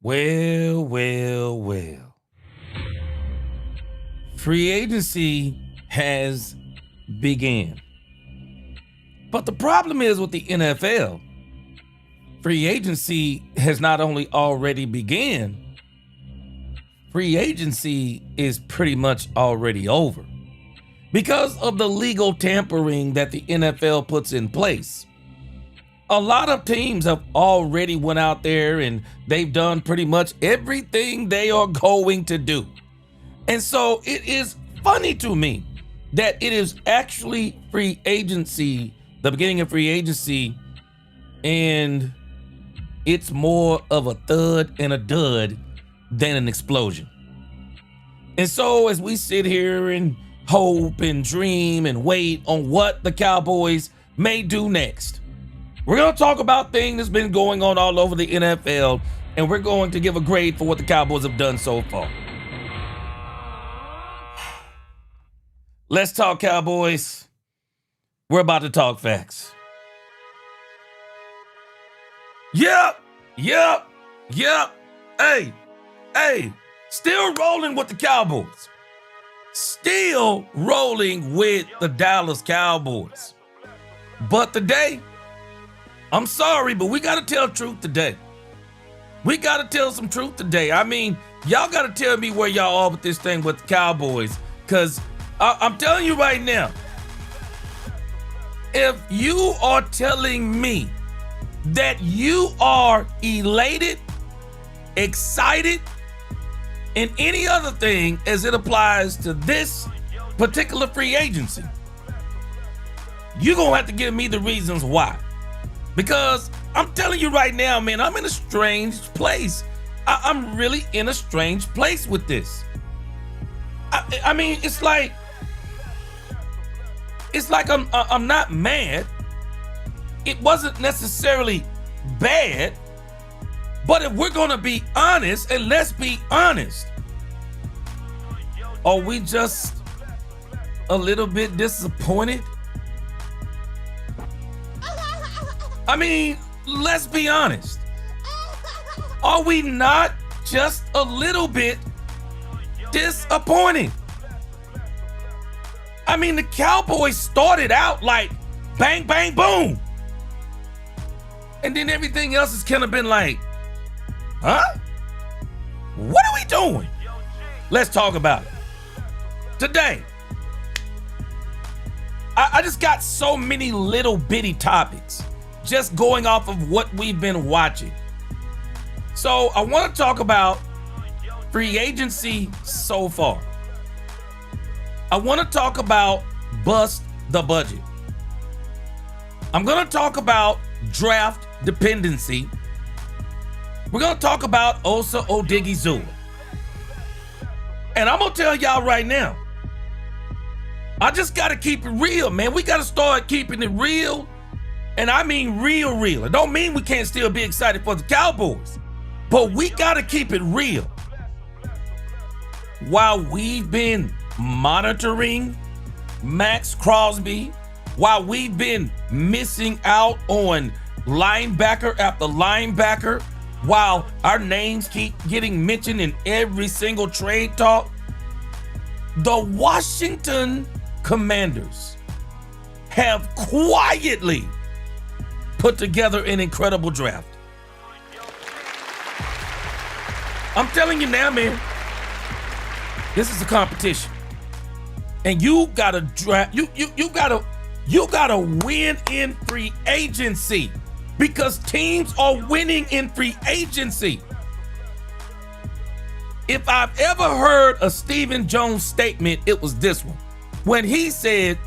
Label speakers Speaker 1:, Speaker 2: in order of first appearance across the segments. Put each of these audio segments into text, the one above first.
Speaker 1: Well, well, well. Free agency has began. But the problem is with the NFL, free agency has not only already began, free agency is pretty much already over. Because of the legal tampering that the NFL puts in place, a lot of teams have already went out there and they've done pretty much everything they are going to do. And so it is funny to me that it is actually free agency, the beginning of free agency, and it's more of a thud and a dud than an explosion. And so as we sit here and hope and dream and wait on what the Cowboys may do next, we're going to talk about things that's been going on all over the NFL, and we're going to give a grade for what the Cowboys have done so far. Let's talk Cowboys. We're about to talk facts. Yep. Hey, still rolling with the Cowboys. Still rolling with the Dallas Cowboys. But today, I'm sorry, but we got to tell truth today. We got to tell some truth today. I mean, y'all got to tell me where y'all are with this thing with the Cowboys, because I'm telling you right now, if you are telling me that you are elated, excited, and any other thing as it applies to this particular free agency, you're going to have to give me the reasons why. Because I'm telling you right now, man, I'm in a strange place. I'm really in a strange place with this. I mean, it's like I'm not mad. It wasn't necessarily bad, but if we're gonna be honest, and let's be honest, are we just a little bit disappointed? I mean, let's be honest. Are we not just a little bit disappointed? I mean, the Cowboys started out like bang, bang, boom. And then everything else has kind of been like, huh? What are we doing? Let's talk about it. Today, I just got so many little bitty topics just going off of what we've been watching. So I want to talk about free agency so far. I want to talk about bust the budget. I'm going to talk about draft dependency. We're going to talk about Osa Odighizuwa. And I'm going to tell y'all right now, I just got to keep it real, man. We got to start keeping it real. And I mean real. It don't mean we can't still be excited for the Cowboys, but we got to keep it real. While we've been monitoring Maxx Crosby, while we've been missing out on linebacker after linebacker, while our names keep getting mentioned in every single trade talk, the Washington Commanders have quietly put together an incredible draft. I'm telling you now, man, this is a competition. And you gotta draft, you gotta win in free agency, because teams are winning in free agency. If I've ever heard a Stephen Jones statement, it was this one. When he said,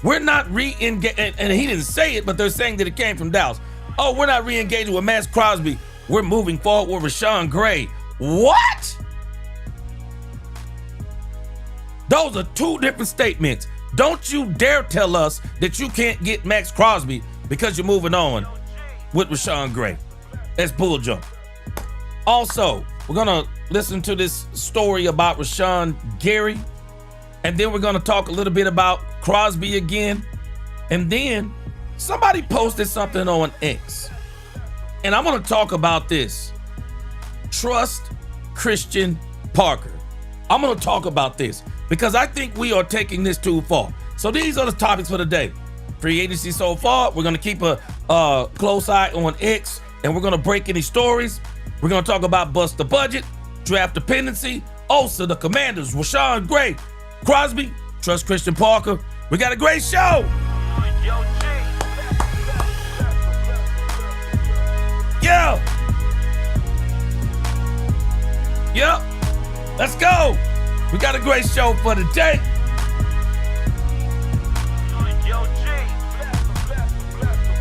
Speaker 1: we're not re-engaging, and he didn't say it, but they're saying that it came from Dallas. Oh, we're not re-engaging with Maxx Crosby. We're moving forward with Rashawn Gray. What? Those are two different statements. Don't you dare tell us that you can't get Maxx Crosby because you're moving on with Rashawn Gray. That's bull jump. Also, we're gonna listen to this story about Rashawn Gary, and then we're gonna talk a little bit about Crosby again. And then somebody posted something on X, and I'm gonna talk about this. Trust Christian Parker. I'm going to talk about this because I think we are taking this too far. So these are the topics for the day. Free agency so far. We're going to keep a close eye on X, and we're going to break any stories. We're going to talk about bust the budget, draft dependency, Osa, the Commanders, Rashawn Gray, Crosby, trust Christian Parker. We got a great show. Yeah. Yep. Let's go. We got a great show for today.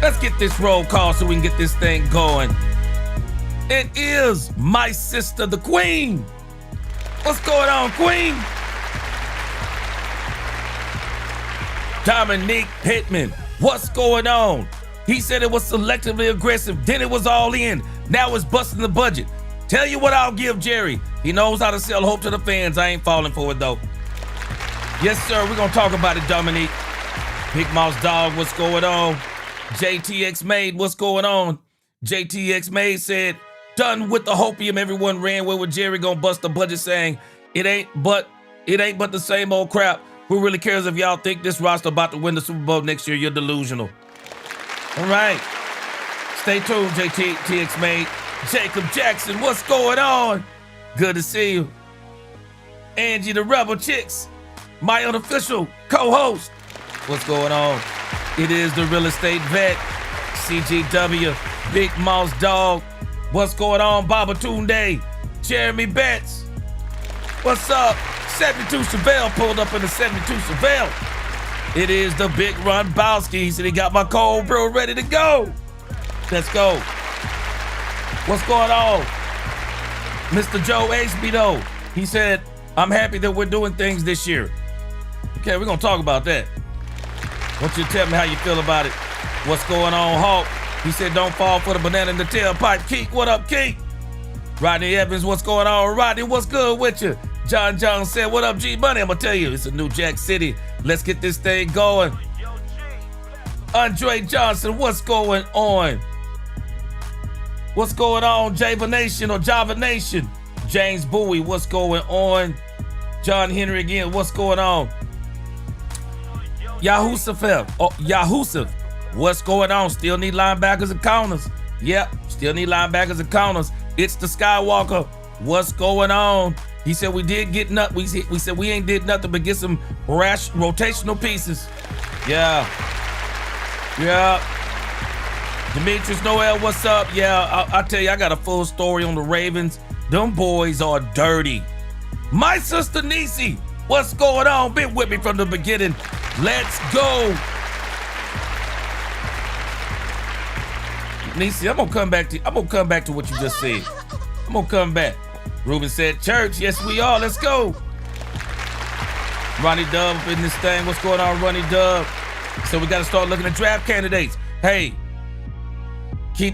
Speaker 1: Let's get this roll call so we can get this thing going. It is my sister, the Queen. What's going on, Queen? Dominique Pittman, what's going on? He said it was selectively aggressive, then it was all in. Now it's busting the budget. Tell you what I'll give Jerry. He knows how to sell hope to the fans. I ain't falling for it, though. Yes, sir, we're going to talk about it, Dominique. Big Mouse Dog, what's going on? JTX Made, what's going on? JTX Made said, done with the hopium everyone ran with Jerry gonna bust the budget, saying it ain't but the same old crap. Who really cares if y'all think this roster about to win the Super Bowl next year? You're delusional. All right. Stay tuned, JTX Made. Jacob Jackson, what's going on? Good to see you. Angie the Rebel Chicks, my unofficial co-host. What's going on? It is the real estate vet, CGW, Big Mouse Dog. What's going on, Babatunde? Jeremy Betts. What's up? 72 Chevelle pulled up in the 72 Chevelle. It is the Big Ron Bowski. He said he got my cold brew ready to go. Let's go. What's going on? Mr. Joe H. He said, I'm happy that we're doing things this year. Okay, we're going to talk about that. I want you to tell me how you feel about it. What's going on, Hawk? He said, don't fall for the banana in the tailpipe. Keek, what up, Keek? Rodney Evans, what's going on? Rodney, what's good with you? John Jones said, what up, G Money? I'm going to tell you, it's a new Jack City. Let's get this thing going. Andre Johnson, what's going on? What's going on, Java Nation or Java Nation? James Bowie, what's going on? John Henry again, what's going on? Yahusef, what's going on? Still need linebackers and counters. Yep, still need linebackers and counters. It's the Skywalker. What's going on? He said we did get nothing. We said we ain't did nothing but get some rotational pieces. Yeah. Demetrius Noel, what's up? Yeah, I tell you, I got a full story on the Ravens. Them boys are dirty. My sister Nisi, what's going on? Been with me from the beginning. Let's go. Nisi, I'm gonna come back to what you just said. I'm gonna come back. Ruben said church. Yes, we are. Let's go. Ronnie Dub in this thing. What's going on, Ronnie Dub? So we gotta start looking at draft candidates. Hey,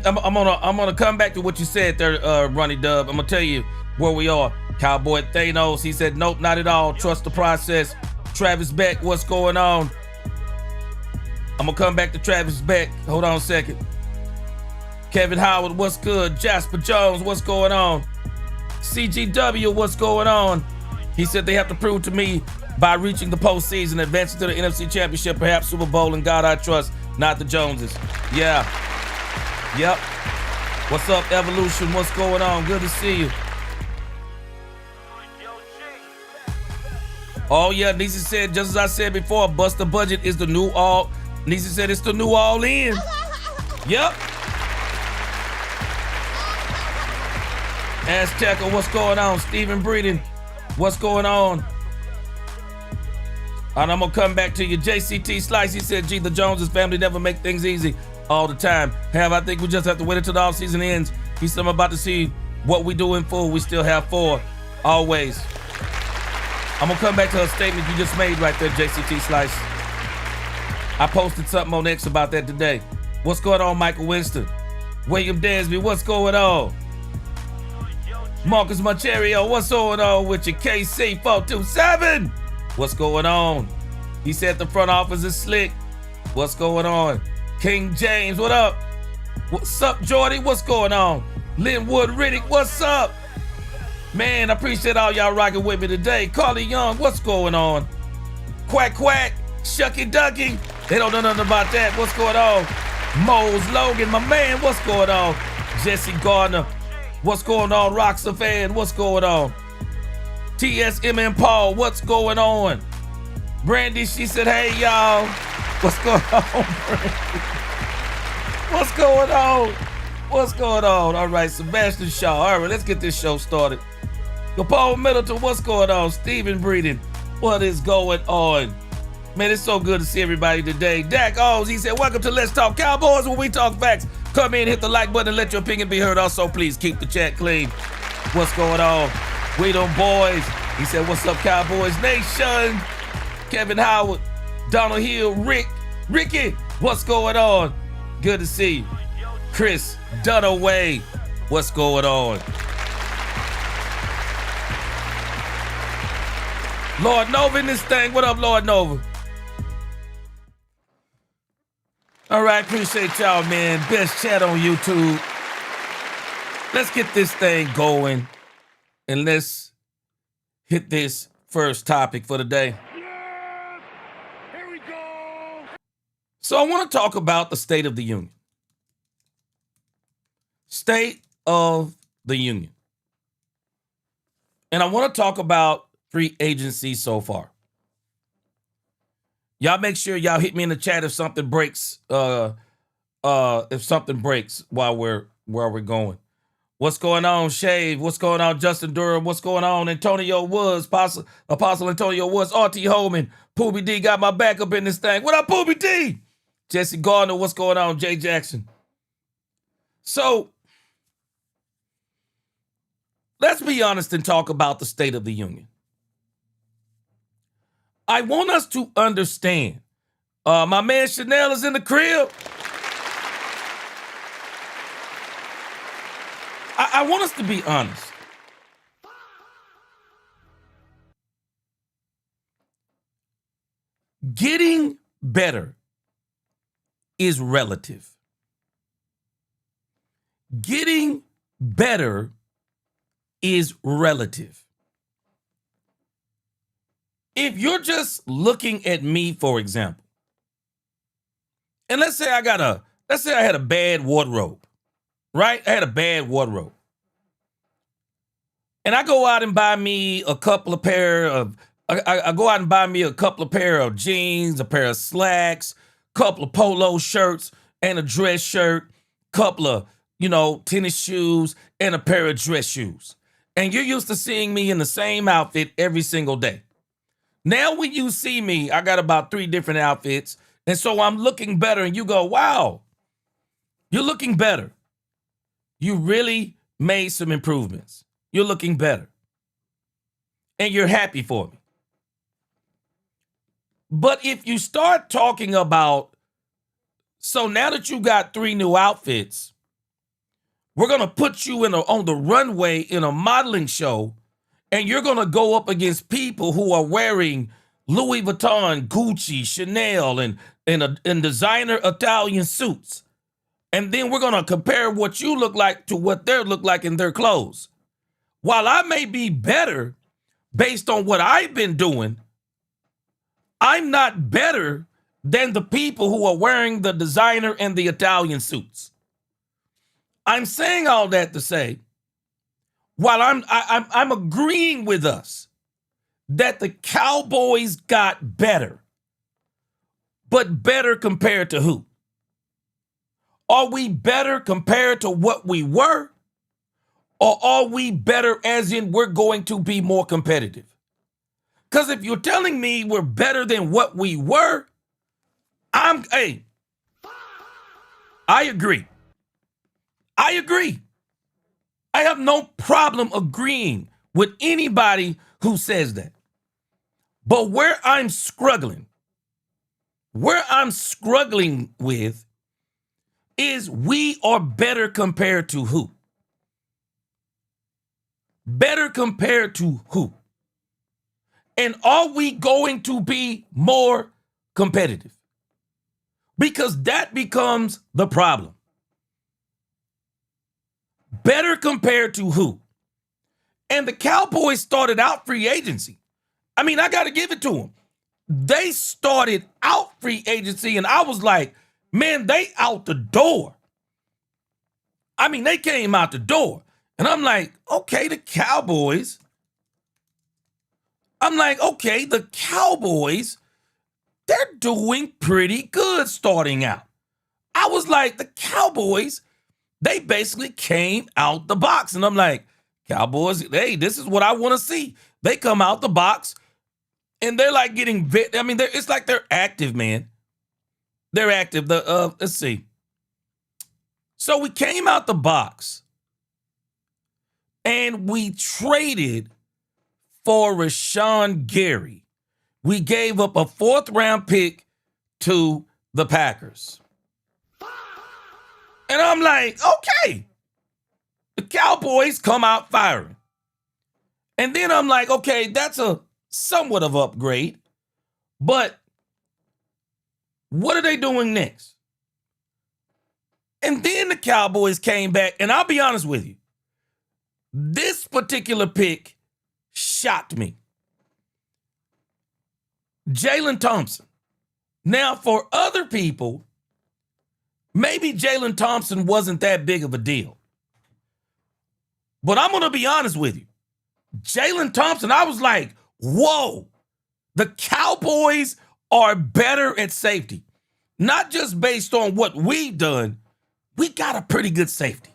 Speaker 1: I'm gonna come back to what you said there, Ronnie Dub. I'm gonna tell you where we are. Cowboy Thanos, he said, nope, not at all. Trust the process. Travis Beck, what's going on? I'm gonna come back to Travis Beck. Hold on a second. Kevin Howard, what's good? Jasper Jones, what's going on? CGW, what's going on? He said they have to prove to me by reaching the postseason, advancing to the NFC Championship, perhaps Super Bowl, and God I trust, not the Joneses. Yeah. Yep. What's up, Evolution? What's going on? Good to see you. Oh yeah, Nisi said, just as I said before, bust the budget is the new all. Nisi said it's the new all in. Yep. Azteca, what's going on? Stephen Breeden, what's going on? And I'm gonna come back to you. JCT Slice, he said, gee, the Joneses family never make things easy all the time. I think we just have to wait until the offseason ends. He said, I'm about to see what we do in full. We still have 4, always. I'm gonna come back to a statement you just made right there, JCT Slice. I posted something on X about that today. What's going on, Michael Winston? William Desby, what's going on? Marcus Mancherio, what's going on with you? KC427, what's going on? He said the front office is slick. What's going on? King James, what up? What's up, Jordy? What's going on? Linwood Riddick, what's up? Man, I appreciate all y'all rocking with me today. Carly Young, what's going on? Quack, quack, shucky ducky. They don't know nothing about that. What's going on? Mose Logan, my man, what's going on? Jesse Gardner, what's going on? Roxa fan, what's going on? TSMN Paul, what's going on? Brandy, she said, hey, y'all. What's going on, Brandy? What's going on? What's going on? All right, Sebastian Shaw. All right, let's get this show started. Paul Middleton, what's going on? Stephen Breeden, what is going on? Man, it's so good to see everybody today. Dak Oz, he said, welcome to Let's Talk Cowboys, where we talk facts. Come in, hit the like button, and let your opinion be heard. Also, please keep the chat clean. What's going on? We them boys. He said, what's up, Cowboys Nation? Kevin Howard, Donald Hill, Ricky, what's going on? Good to see you. Chris Dunaway, what's going on? Lord Nova in this thing. What up, Lord Nova? All right, appreciate y'all, man. Best chat on YouTube. Let's get this thing going, and let's hit this first topic for the day.
Speaker 2: Yes! Here we go!
Speaker 1: So I want to talk about the State of the Union. State of the Union. And I want to talk about free agency so far. Y'all make sure y'all hit me in the chat if something breaks. If something breaks while we're going. What's going on, Shave? What's going on, Justin Durham? What's going on, Antonio Woods? Apostle Antonio Woods, RT Holman, Poobie D got my back up in this thing. What up, Poobie D? Jesse Gardner, what's going on? Jay Jackson. So let's be honest and talk about the State of the Union. I want us to understand. My man Chanel is in the crib. I want us to be honest. Getting better is relative. Getting better is relative. If you're just looking at me, for example, and let's say I had a bad wardrobe, right? I had a bad wardrobe. And I go out and buy me a couple of pair of jeans, a pair of slacks, couple of polo shirts and a dress shirt, couple of, tennis shoes and a pair of dress shoes. And you're used to seeing me in the same outfit every single day. Now when you see me, I got about 3 different outfits. And so I'm looking better and you go, wow, you're looking better. You really made some improvements. You're looking better. And you're happy for me. But if you start talking about, so now that you got 3 new outfits, we're going to put you on the runway in a modeling show, and you're going to go up against people who are wearing Louis Vuitton, Gucci, Chanel, and designer Italian suits. And then we're going to compare what you look like to what they look like in their clothes. While I may be better based on what I've been doing, I'm not better than the people who are wearing the designer and the Italian suits. I'm saying all that to say, while I'm agreeing with us that the Cowboys got better, but better compared to who? Are we better compared to what we were? Or are we better as in we're going to be more competitive? Because if you're telling me we're better than what we were, I agree. I agree. I have no problem agreeing with anybody who says that. But where I'm struggling with is we are better compared to who? Better compared to who? And are we going to be more competitive? Because that becomes the problem. Better compared to who? And the Cowboys started out free agency. I mean, I got to give it to them. They started out free agency, and I was like, man, they out the door. I mean, they came out the door. And I'm like, okay, the Cowboys. The Cowboys, they're doing pretty good starting out. I was like, the Cowboys, they basically came out the box. And I'm like, Cowboys, hey, this is what I want to see. They come out the box, and they're like getting, it's like they're active, man. They're active. Let's see. So we came out the box, and we traded for Rashawn Gary. We gave up a 4th-round pick to the Packers. And I'm like, okay. The Cowboys come out firing. And then I'm like, okay, that's a somewhat of upgrade. But what are they doing next? And then the Cowboys came back, and I'll be honest with you. This particular pick shocked me. Jalen Thompson. Now, for other people, maybe Jalen Thompson wasn't that big of a deal. But I'm going to be honest with you. Jalen Thompson, I was like, whoa, the Cowboys are better at safety. Not just based on what we've done, we got a pretty good safety.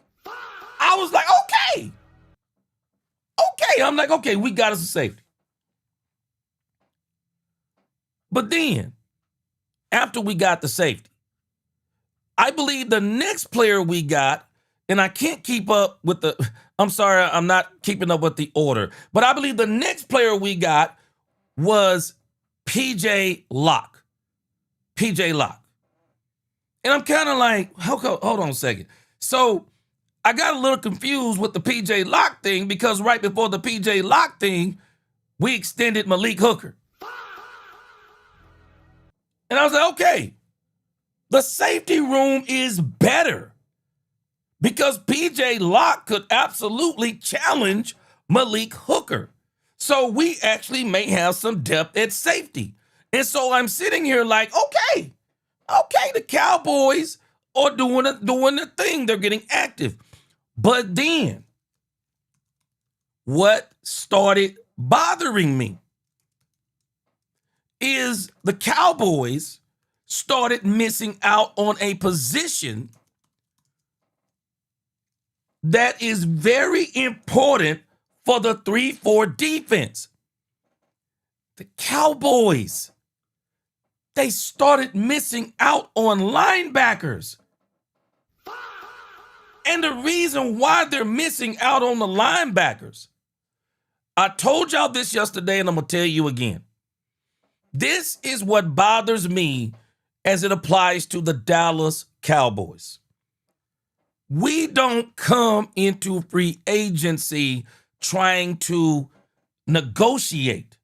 Speaker 1: I was like, okay. I'm like, okay, we got us a safety. But then, after we got the safety, I believe the next player we got, and I can't keep up with I'm not keeping up with the order, but I believe the next player we got was PJ Locke. PJ Locke. And I'm kind of like, hold on a second. So I got a little confused with the PJ Locke thing, because right before the PJ Locke thing, we extended Malik Hooker. And I was like, okay, the safety room is better, because PJ Locke could absolutely challenge Malik Hooker. So we actually may have some depth at safety. And so I'm sitting here like, okay, the Cowboys are doing the thing. They're getting active. But then what started bothering me is the Cowboys started missing out on a position that is very important for the 3-4 defense. The Cowboys, they started missing out on linebackers. And the reason why they're missing out on the linebackers, I told y'all this yesterday, and I'm going to tell you again. This is what bothers me as it applies to the Dallas Cowboys. We don't come into free agency trying to negotiate.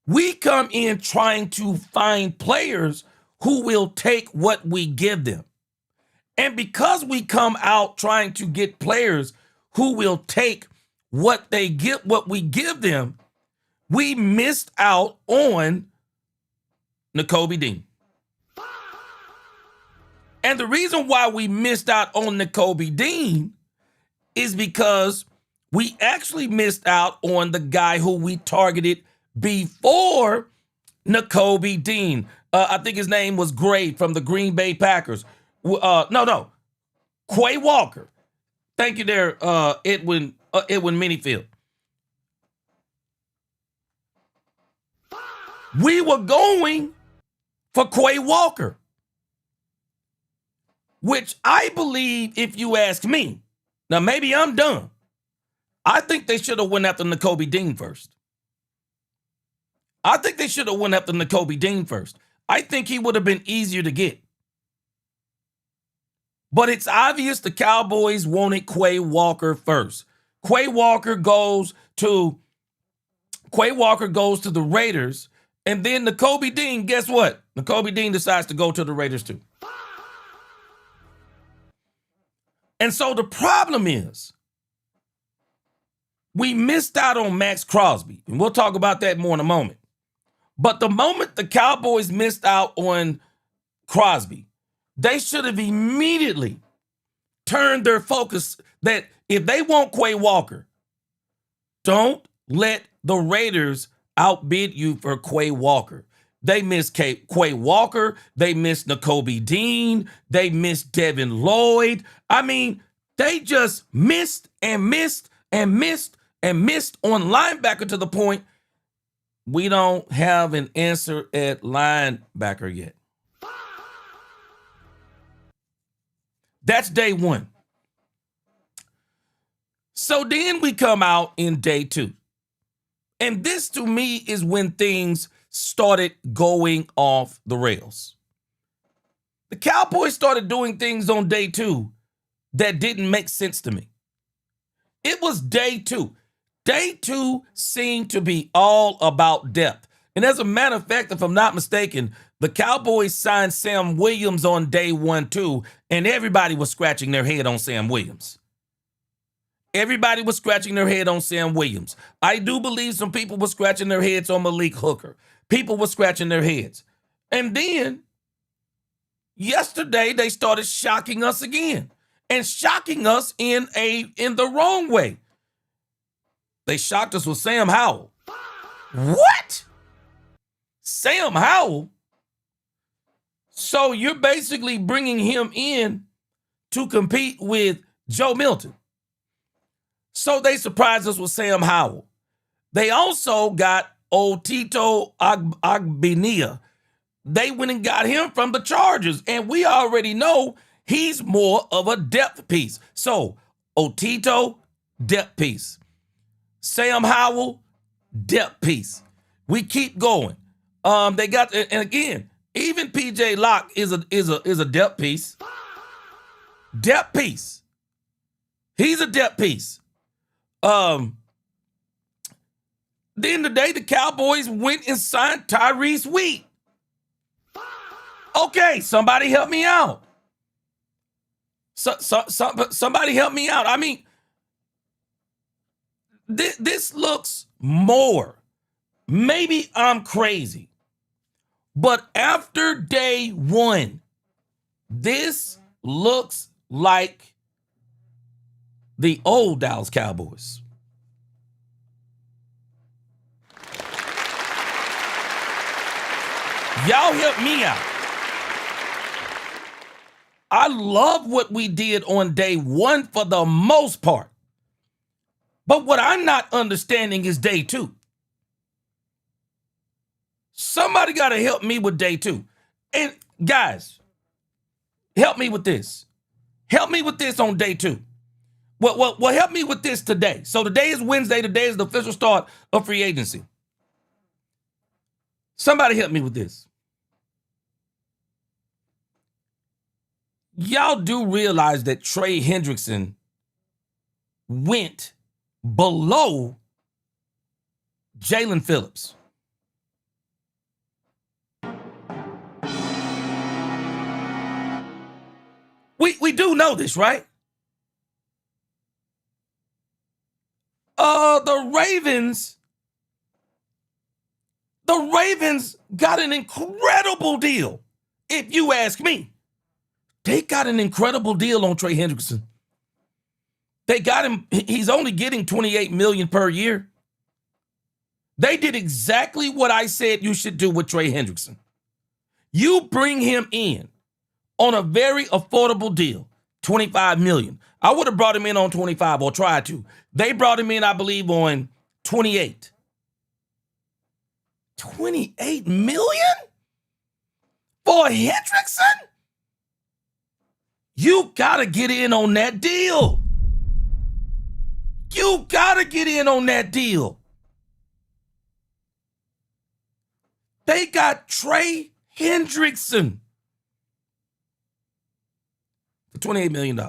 Speaker 1: We come in trying to find players who will take what we give them. And because we come out trying to get players who will take what we give them, we missed out on Nakobe Dean. And the reason why we missed out on Nakobe Dean is because we actually missed out on the guy who we targeted before Nakobe Dean. I think his name was Gray from the Green Bay Packers. No. Quay Walker. Thank you there, Edwin Minifield. We were going for Quay Walker, which I believe, if you ask me, now maybe I'm dumb, I think they should have went after Nakobe Dean first. I think he would have been easier to get. But it's obvious the Cowboys wanted Quay Walker first. Quay Walker goes to the Raiders, and then Nakobe Dean, guess what? Nakobe Dean decides to go to the Raiders too. And so the problem is, We missed out on Maxx Crosby, and we'll talk about that more in a moment. But the moment the Cowboys missed out on Crosby, they should have immediately turned their focus that if they want Quay Walker, don't let the Raiders outbid you for Quay Walker. They missed Quay Walker. They missed Nakobe Dean. They missed Devin Lloyd. I mean, they just missed and missed and missed and missed on linebacker to the point we don't have an answer at linebacker yet. That's day one. So then we come out in day two. And this to me is when things started going off the rails. The Cowboys started doing things on day two that didn't make sense to me. It was day two. Day two seemed to be all about depth. And as a matter of fact, if I'm not mistaken, the Cowboys signed Sam Williams on day one too, and everybody was scratching their head on Sam Williams. Everybody was scratching their head on Sam Williams. I do believe some people were scratching their heads on Malik Hooker. People were scratching their heads. And then yesterday they started shocking us again, and shocking us in the wrong way. They shocked us with Sam Howell. What? Sam Howell? So you're basically bringing him in to compete with Joe Milton. So they surprised us with Sam Howell. They also got Otito Odighizuwa. They went and got him from the Chargers, and we already know he's more of a depth piece. So Otito, depth piece. Sam Howell, depth piece. We keep going. They got, and again, even PJ Locke is a depth piece. Depth piece. He's a depth piece. Then today the Cowboys went and signed Tyrese Wheat. Okay, somebody help me out. Somebody help me out. I mean, this looks more. Maybe I'm crazy, but after day one, this looks like the old Dallas Cowboys. Y'all help me out. I love what we did on day one for the most part. But what I'm not understanding is day two. Somebody got to help me with day two. And guys, help me with this. Help me with this on day two. Well, help me with this today. So today is Wednesday. Today is the official start of free agency. Somebody help me with this. Y'all do realize that Trey Hendrickson went below Jalen Phillips. We do know this, right? The Ravens got an incredible deal, if you ask me. They got an incredible deal on Trey Hendrickson. They got him, he's only getting $28 million per year. They did exactly what I said you should do with Trey Hendrickson. You bring him in on a very affordable deal, $25 million. I would have brought him in on 25 or tried to. They brought him in, I believe, on 28. $28 million for Hendrickson? You got to get in on that deal. You got to get in on that deal. They got Trey Hendrickson for $28 million.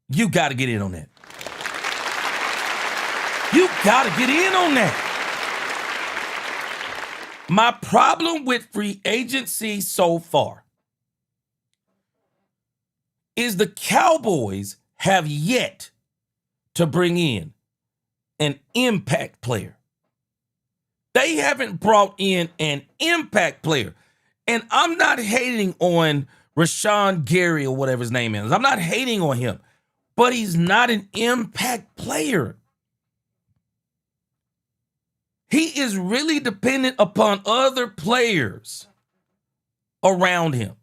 Speaker 1: You got to get in on that. You got to get in on that. My problem with free agency so far is the Cowboys have yet to bring in an impact player. They haven't brought in an impact player. And I'm not hating on Rashawn Gary or whatever his name is. I'm not hating on him, but he's not an impact player. He is really dependent upon other players around him.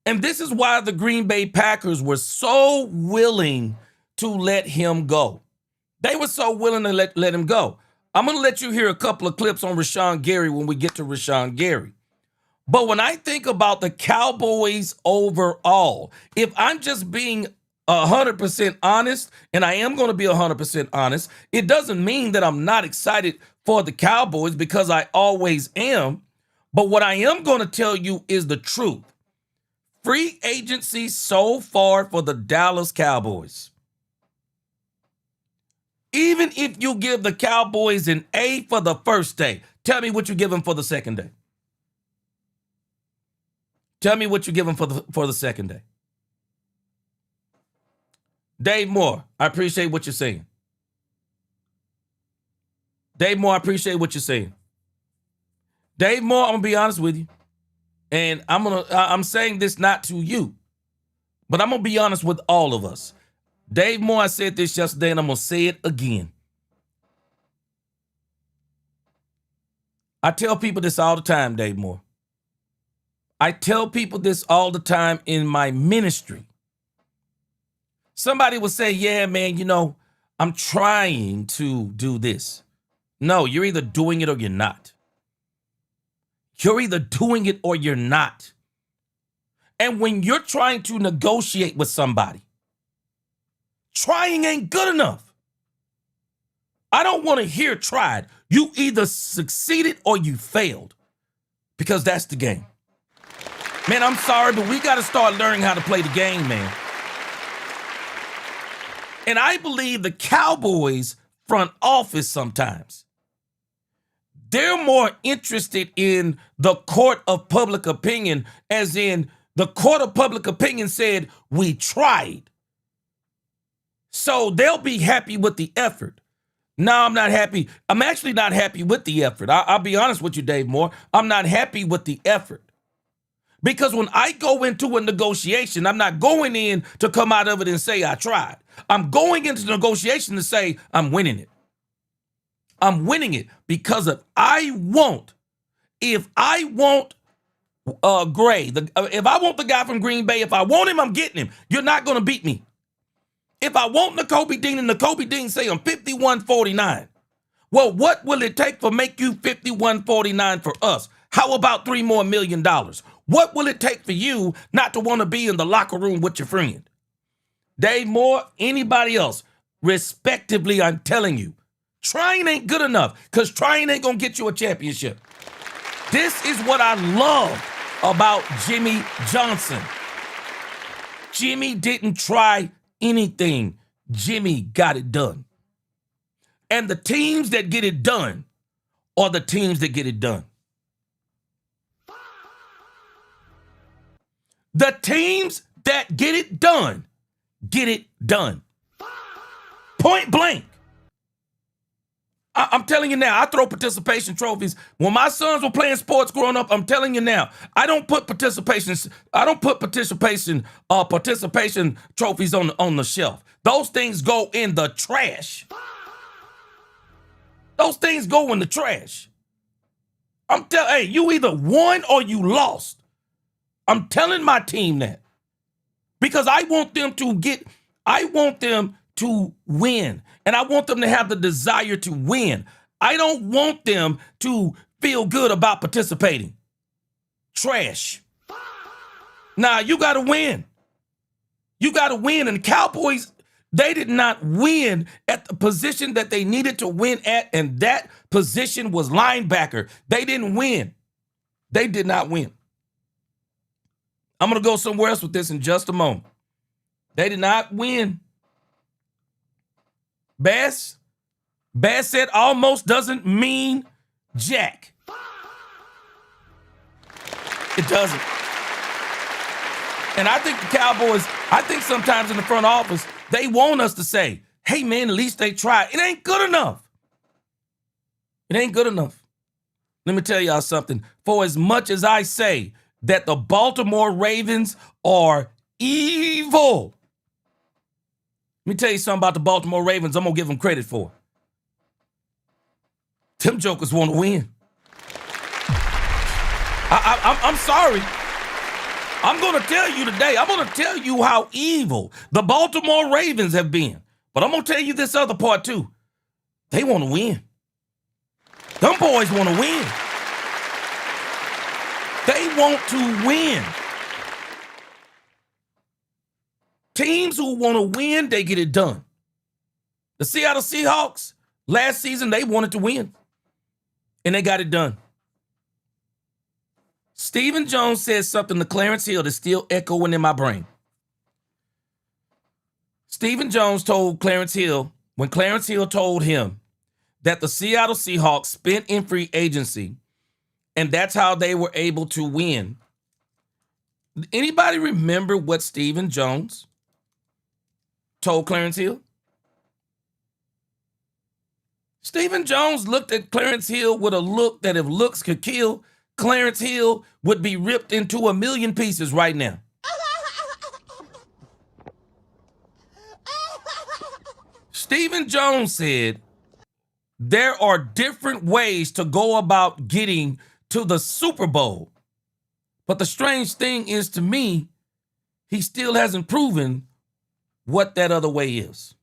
Speaker 1: And this is why the Green Bay Packers were so willing to let him go. They were so willing to let him go. I'm going to let you hear a couple of clips on Rashawn Gary when we get to Rashawn Gary. But when I think about the Cowboys overall, if I'm just being 100% honest, and I am going to be 100% honest, it doesn't mean that I'm not excited for the Cowboys, because I always am. But what I am going to tell you is the truth. Free agency so far for the Dallas Cowboys. Even if you give the Cowboys an A for the first day, tell me what you give them for the second day. Tell me what you give them for the second day. Dave Moore, I appreciate what you're saying. Dave Moore, I appreciate what you're saying. Dave Moore, I'm gonna be honest with you, and I'm saying this not to you, but I'm gonna be honest with all of us. Dave Moore, I said this yesterday, and I'm gonna say it again. I tell people this all the time, Dave Moore. I tell people this all the time in my ministry. Somebody will say, yeah, man, I'm trying to do this. No, you're either doing it or you're not. You're either doing it or you're not. And when you're trying to negotiate with somebody, trying ain't good enough. I don't want to hear tried. You either succeeded or you failed, because that's the game. Man, I'm sorry, but we got to start learning how to play the game, man. And I believe the Cowboys front office sometimes, they're more interested in the court of public opinion, as in the court of public opinion said, we tried. So they'll be happy with the effort. No, I'm not happy. I'm actually not happy with the effort. I'll be honest with you, Dave Moore. I'm not happy with the effort. Because when I go into a negotiation, I'm not going in to come out of it and say I tried. I'm going into the negotiation to say I'm winning it. I'm winning it because if I want Gray, if I want the guy from Green Bay, if I want him, I'm getting him. You're not going to beat me. If I want Nakobe Dean and Nakobe Dean say I'm 51-49, well, what will it take for make you 51-49 for us? How about $3 million more? What will it take for you not to want to be in the locker room with your friend? Dave Moore, anybody else, respectively, I'm telling you, trying ain't good enough, because trying ain't going to get you a championship. This is what I love about Jimmy Johnson. Jimmy didn't try anything. Jimmy got it done. And the teams that get it done are the teams that get it done. The teams that get it done, get it done. Point blank. I'm telling you now, I throw participation trophies. When my sons were playing sports growing up, I'm telling you now, I don't put participation trophies on the shelf. Those things go in the trash. Those things go in the trash. Hey, you either won or you lost. I'm telling my team that, because I want them to win, and I want them to have the desire to win. I don't want them to feel good about participating. Trash. Nah, you got to win. You got to win. And the Cowboys, they did not win at the position that they needed to win at, and that position was linebacker. They didn't win. They did not win. I'm going to go somewhere else with this in just a moment. They did not win. Bass said almost doesn't mean jack. It doesn't. And I think the Cowboys, sometimes in the front office, they want us to say, hey, man, at least they tried. It ain't good enough. It ain't good enough. Let me tell y'all something. For as much as I say that the Baltimore Ravens are evil, let me tell you something about the Baltimore Ravens I'm going to give them credit for. Them jokers want to win. I'm sorry. I'm going to tell you today, I'm going to tell you how evil the Baltimore Ravens have been. But I'm going to tell you this other part too. They want to win. Them boys want to win. They want to win. Teams who want to win, they get it done. The Seattle Seahawks, last season, they wanted to win. And they got it done. Stephen Jones said something to Clarence Hill that's still echoing in my brain. Stephen Jones told Clarence Hill, when Clarence Hill told him that the Seattle Seahawks spent in free agency, and that's how they were able to win. Anybody remember what Stephen Jones told Clarence Hill? Stephen Jones looked at Clarence Hill with a look that if looks could kill, Clarence Hill would be ripped into a million pieces right now. Stephen Jones said, there are different ways to go about getting to the Super Bowl. But the strange thing is, to me, he still hasn't proven what that other way is.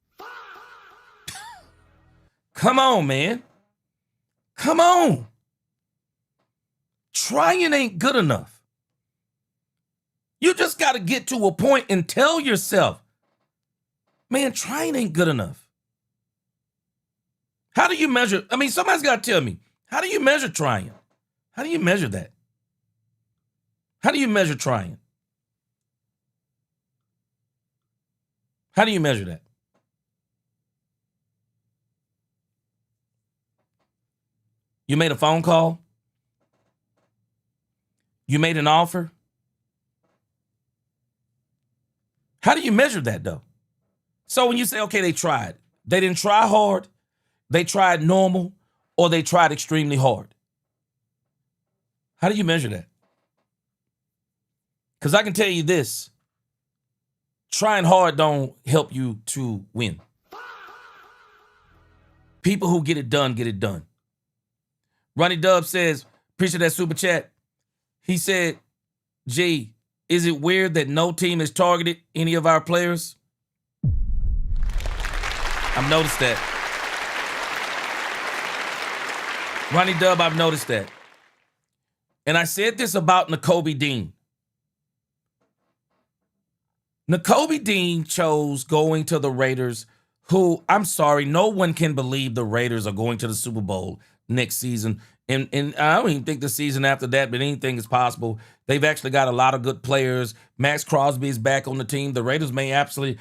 Speaker 1: Come on, man. Come on. Trying ain't good enough. You just got to get to a point and tell yourself, man, trying ain't good enough. How do you measure? I mean, somebody's got to tell me, how do you measure trying? How do you measure that? How do you measure trying? How do you measure that? You made a phone call? You made an offer? How do you measure that, though? So when you say, okay, they tried, they didn't try hard, they tried normal, or they tried extremely hard. How do you measure that? Because I can tell you this, trying hard don't help you to win. People who get it done, get it done. Ronnie Dub says, appreciate that super chat. He said, G, is it weird that no team has targeted any of our players? I've noticed that. Ronnie Dub, I've noticed that. And I said this about Nakobe Dean. Nakobe Dean chose going to the Raiders, who, I'm sorry, no one can believe the Raiders are going to the Super Bowl next season. And I don't even think the season after that, but anything is possible. They've actually got a lot of good players. Maxx Crosby is back on the team. The Raiders may actually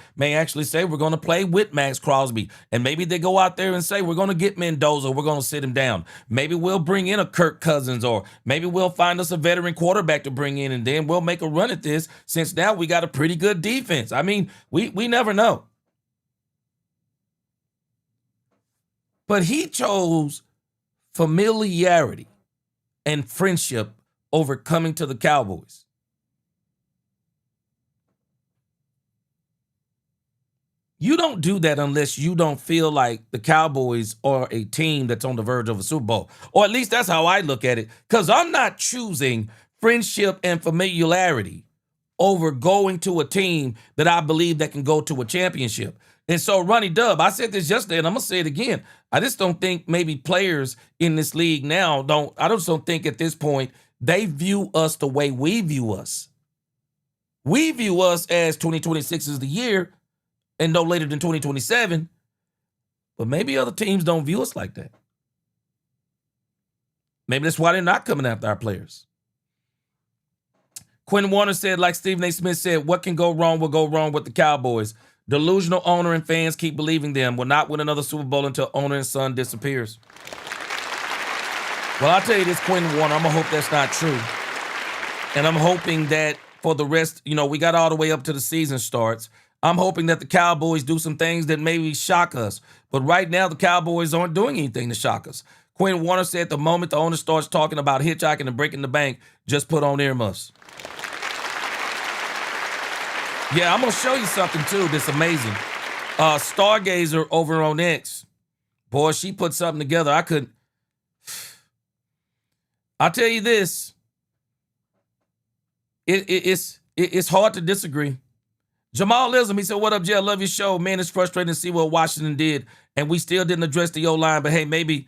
Speaker 1: say we're going to play with Maxx Crosby. And maybe they go out there and say we're going to get Mendoza. We're going to sit him down. Maybe we'll bring in a Kirk Cousins, or maybe we'll find us a veteran quarterback to bring in, and then we'll make a run at this, since now we got a pretty good defense. I mean, we never know. But he chose familiarity and friendship over coming to the Cowboys. You don't do that unless you don't feel like the Cowboys are a team that's on the verge of a Super Bowl. Or at least that's how I look at it. Because I'm not choosing friendship and familiarity over going to a team that I believe that can go to a championship. And so, Ronnie Dub, I said this yesterday, and I'm going to say it again. I just don't think maybe players in this league now I just don't think at this point they view us the way we view us. We view us as 2026 is the year and no later than 2027. But maybe other teams don't view us like that. Maybe that's why they're not coming after our players. Quinn Warner said, like Stephen A. Smith said, what can go wrong will go wrong with the Cowboys. Delusional owner and fans keep believing them will not win another Super Bowl until owner and son disappears. Well, I'll tell you this, Quinn Warner, I'm going to hope that's not true. And I'm hoping that for the rest, we got all the way up to the season starts. I'm hoping that the Cowboys do some things that maybe shock us. But right now, the Cowboys aren't doing anything to shock us. Quinn Warner said the moment the owner starts talking about hitchhiking and breaking the bank, just put on earmuffs. Yeah, I'm going to show you something, too, that's amazing. Stargazer over on X. Boy, she put something together. I'll tell you this. It's hard to disagree. Jamal Lism, he said, what up, Jay? I love your show. Man, it's frustrating to see what Washington did, and we still didn't address the O-line, but hey, maybe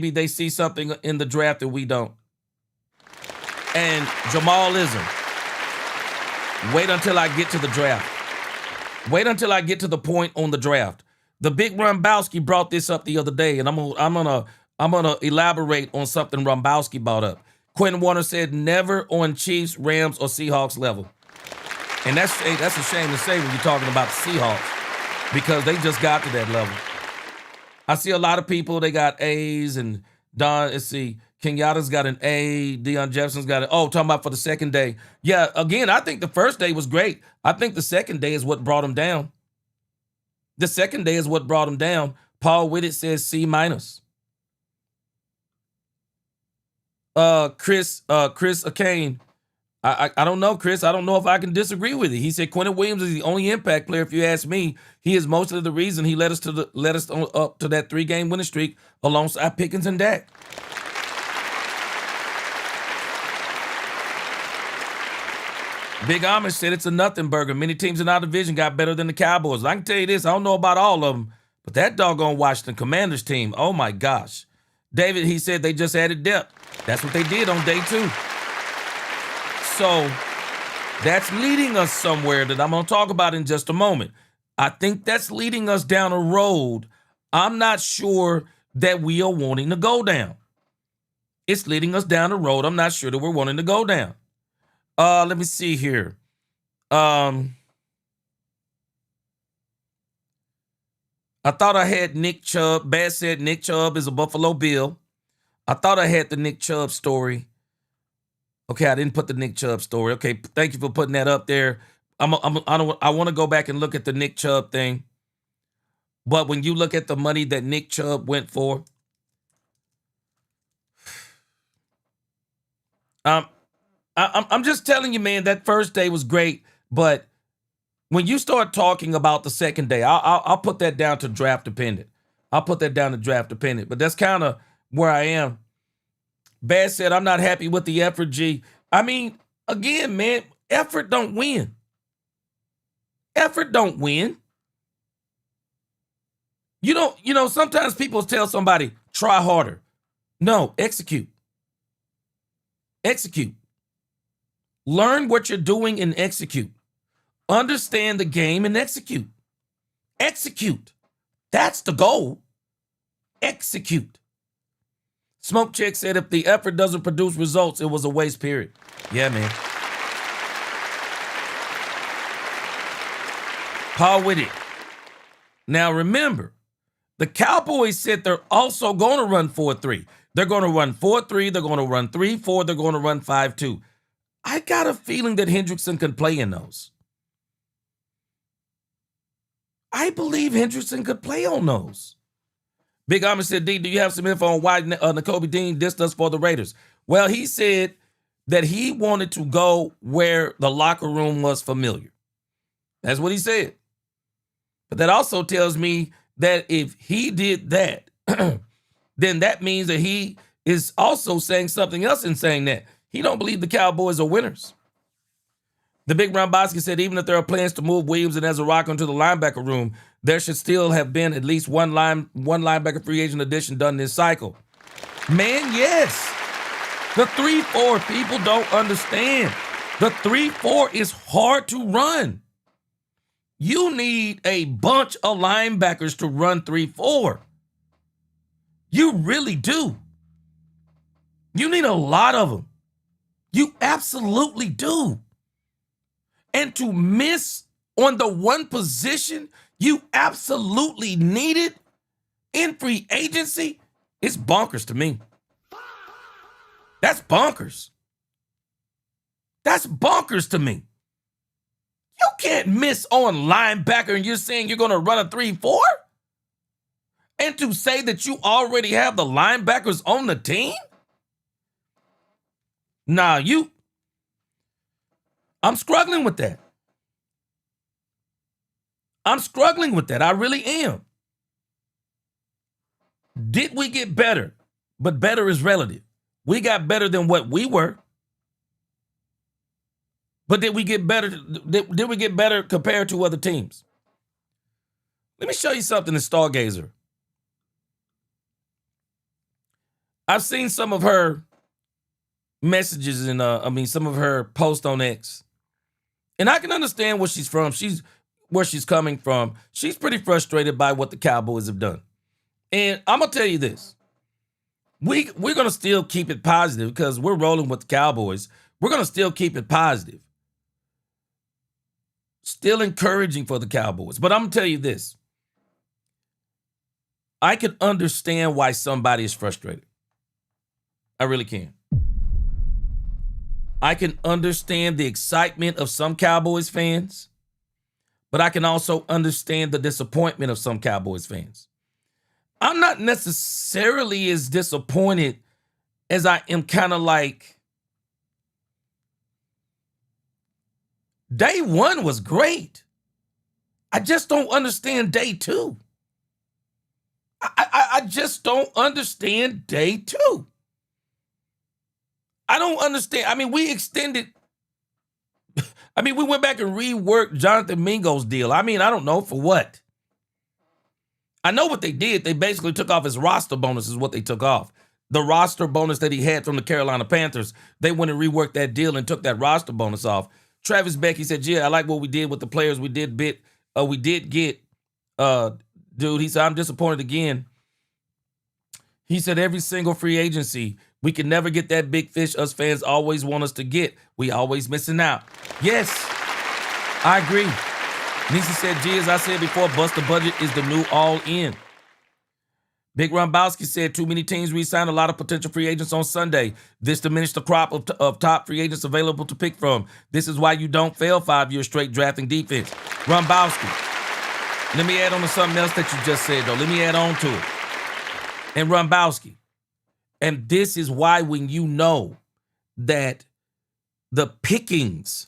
Speaker 1: they see something in the draft that we don't. And Jamal Lism, wait until I get to the draft. Wait until I get to the point on the draft. The big Rumbowski brought this up the other day, and I'm gonna elaborate on something Rumbowski brought up. Quentin Warner said never on Chiefs, Rams, or Seahawks level. And that's a shame to say when you're talking about the Seahawks, because they just got to that level. I see a lot of people, they got A's, and let's see, Kenyatta's got an A, Deion Jefferson's got talking about for the second day. Yeah, again, I think the first day was great. I think the second day is what brought him down. The second day is what brought him down. Paul Whitted says C-. Chris Akane, I don't know, Chris. I don't know if I can disagree with it. He said Quentin Williams is the only impact player. If you ask me, he is most of the reason he led us up to that 3-game winning streak alongside Pickens and Dak. Big Amish said it's a nothing burger. Many teams in our division got better than the Cowboys. I can tell you this, I don't know about all of them, but that doggone Washington Commanders team, oh my gosh. David, he said they just added depth. That's what they did on day 2. So that's leading us somewhere that I'm going to talk about in just a moment. I think that's leading us down a road I'm not sure that we are wanting to go down. It's leading us down a road I'm not sure that we're wanting to go down. Let me see here. I thought I had Nick Chubb. Bass said Nick Chubb is a Buffalo Bill. I thought I had the Nick Chubb story. Okay, I didn't put the Nick Chubb story. Okay, thank you for putting that up there. I want to go back and look at the Nick Chubb thing. But when you look at the money that Nick Chubb went for, I'm just telling you, man, that first day was great. But when you start talking about the second day, I'll put that down to draft dependent. But that's kind of where I am. Bad said, I'm not happy with the effort, G. I mean, again, man, effort don't win. Effort don't win. Sometimes people tell somebody, try harder. No, execute. Execute. Learn what you're doing and execute. Understand the game and execute. Execute. That's the goal. Execute. Smoke Chick said if the effort doesn't produce results, it was a waste, period. Yeah, man. Paul Whitty. Now remember, the Cowboys said they're also going to run 4-3. They're going to run 4-3. They're going to run 3-4. They're going to run 5-2. I got a feeling that Hendrickson can play in those. I believe Hendrickson could play on those. Big Amish said, D, do you have some info on why Nakobe Dean dissed us for the Raiders? Well, he said that he wanted to go where the locker room was familiar. That's what he said. But that also tells me that if he did that, then that means that he is also saying something else in saying that. He don't believe the Cowboys are winners. The big Rombowski said even if there are plans to move Williams and Ezra into the linebacker room, there should still have been at least one linebacker free agent addition done this cycle. Man, yes. The 3-4 people don't understand. The 3-4 is hard to run. You need a bunch of linebackers to run 3-4. You really do. You need a lot of them. You absolutely do. And to miss on the one position you absolutely need it in free agency, it's bonkers to me. That's bonkers. That's bonkers to me. You can't miss on linebacker and you're saying you're going to run a 3-4? And to say that you already have the linebackers on the team? Nah, I'm struggling with that. I'm struggling with that. I really am. Did we get better? But better is relative. We got better than what we were. But did we get better? Did we get better compared to other teams? Let me show you something in Stargazer. I've seen some of her messages and some of her posts on X. And I can understand where she's from. Where she's coming from. She's pretty frustrated by what the Cowboys have done. And I'm going to tell you this. We're going to still keep it positive because we're rolling with the Cowboys. We're going to still keep it positive. Still encouraging for the Cowboys. But I'm going to tell you this. I can understand why somebody is frustrated. I really can. I can understand the excitement of some Cowboys fans, but I can also understand the disappointment of some Cowboys fans. I'm not necessarily as disappointed as I am kind of like, day one was great. I just don't understand day two. I just don't understand day two. I don't understand. I mean, we extended. I mean, we went back and reworked Jonathan Mingo's deal. I mean, I don't know for what. I know what they did. They basically took off his roster bonus is what they took off. The roster bonus that he had from the Carolina Panthers. They went and reworked that deal and took that roster bonus off. Travis Becky said, yeah, I like what we did with the players we did get. Dude, he said, I'm disappointed again. He said, every single free agency, we can never get that big fish us fans always want us to get. We always missing out. Yes, I agree. Nisi said, gee, as I said before, bust the budget is the new all-in. Big Rombowski said, too many teams re-signed a lot of potential free agents on Sunday. This diminished the crop of top free agents available to pick from. This is why you don't fail 5 years straight drafting defense. Rombowski, let me add on to something else that you just said, though. Let me add on to it. And Rombowski, and this is why when you know that the pickings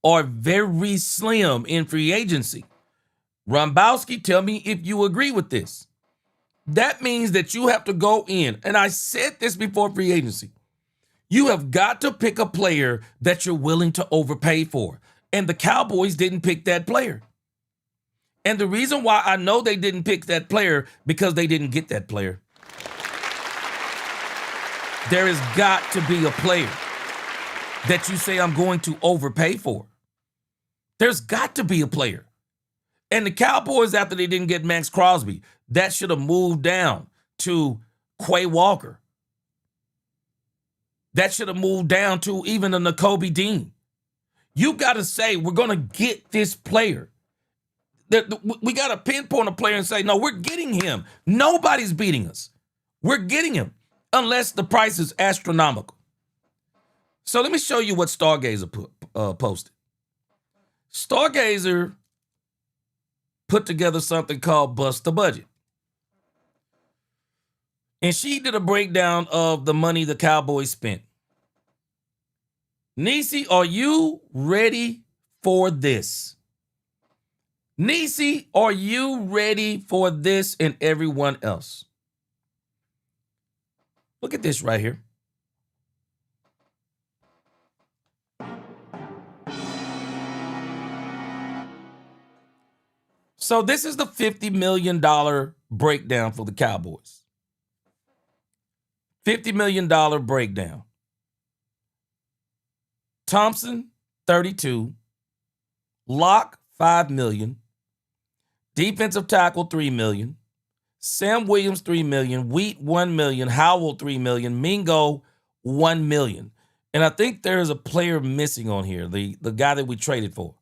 Speaker 1: are very slim in free agency, Rombowski, tell me if you agree with this. That means that you have to go in, and I said this before free agency, you have got to pick a player that you're willing to overpay for. And the Cowboys didn't pick that player. And the reason why I know they didn't pick that player, because they didn't get that player. There has got to be a player that you say I'm going to overpay for. There's got to be a player. And the Cowboys, after they didn't get Maxx Crosby, that should have moved down to Quay Walker. That should have moved down to even a Nakobe Dean. You got to say, we're going to get this player. We got to pinpoint a player and say, no, we're getting him. Nobody's beating us. We're getting him. Unless the price is astronomical. So let me show you what Stargazer posted. Stargazer put together something called Bust the Budget. And she did a breakdown of the money the Cowboys spent. Nisi, are you ready for this? Nisi, are you ready for this and everyone else? Look at this right here. So this is the $50 million breakdown for the Cowboys. $50 million breakdown. Thompson, 32. Locke, 5 million. Defensive tackle, 3 million. Sam Williams, 3 million. Wheat, 1 million. Howell, 3 million. Mingo, 1 million. And I think there's a player missing on here, the guy that we traded for.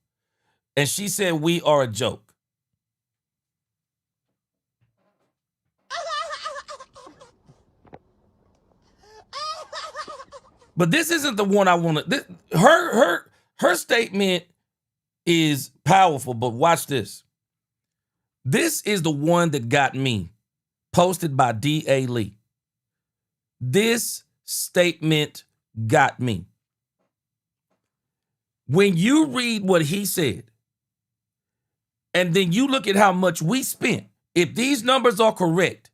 Speaker 1: And she said, we are a joke. But this isn't the one I want to. Her statement is powerful, but watch this. This is the one that got me, posted by D.A. Lee. This statement got me. When you read what he said, and then you look at how much we spent, if these numbers are correct,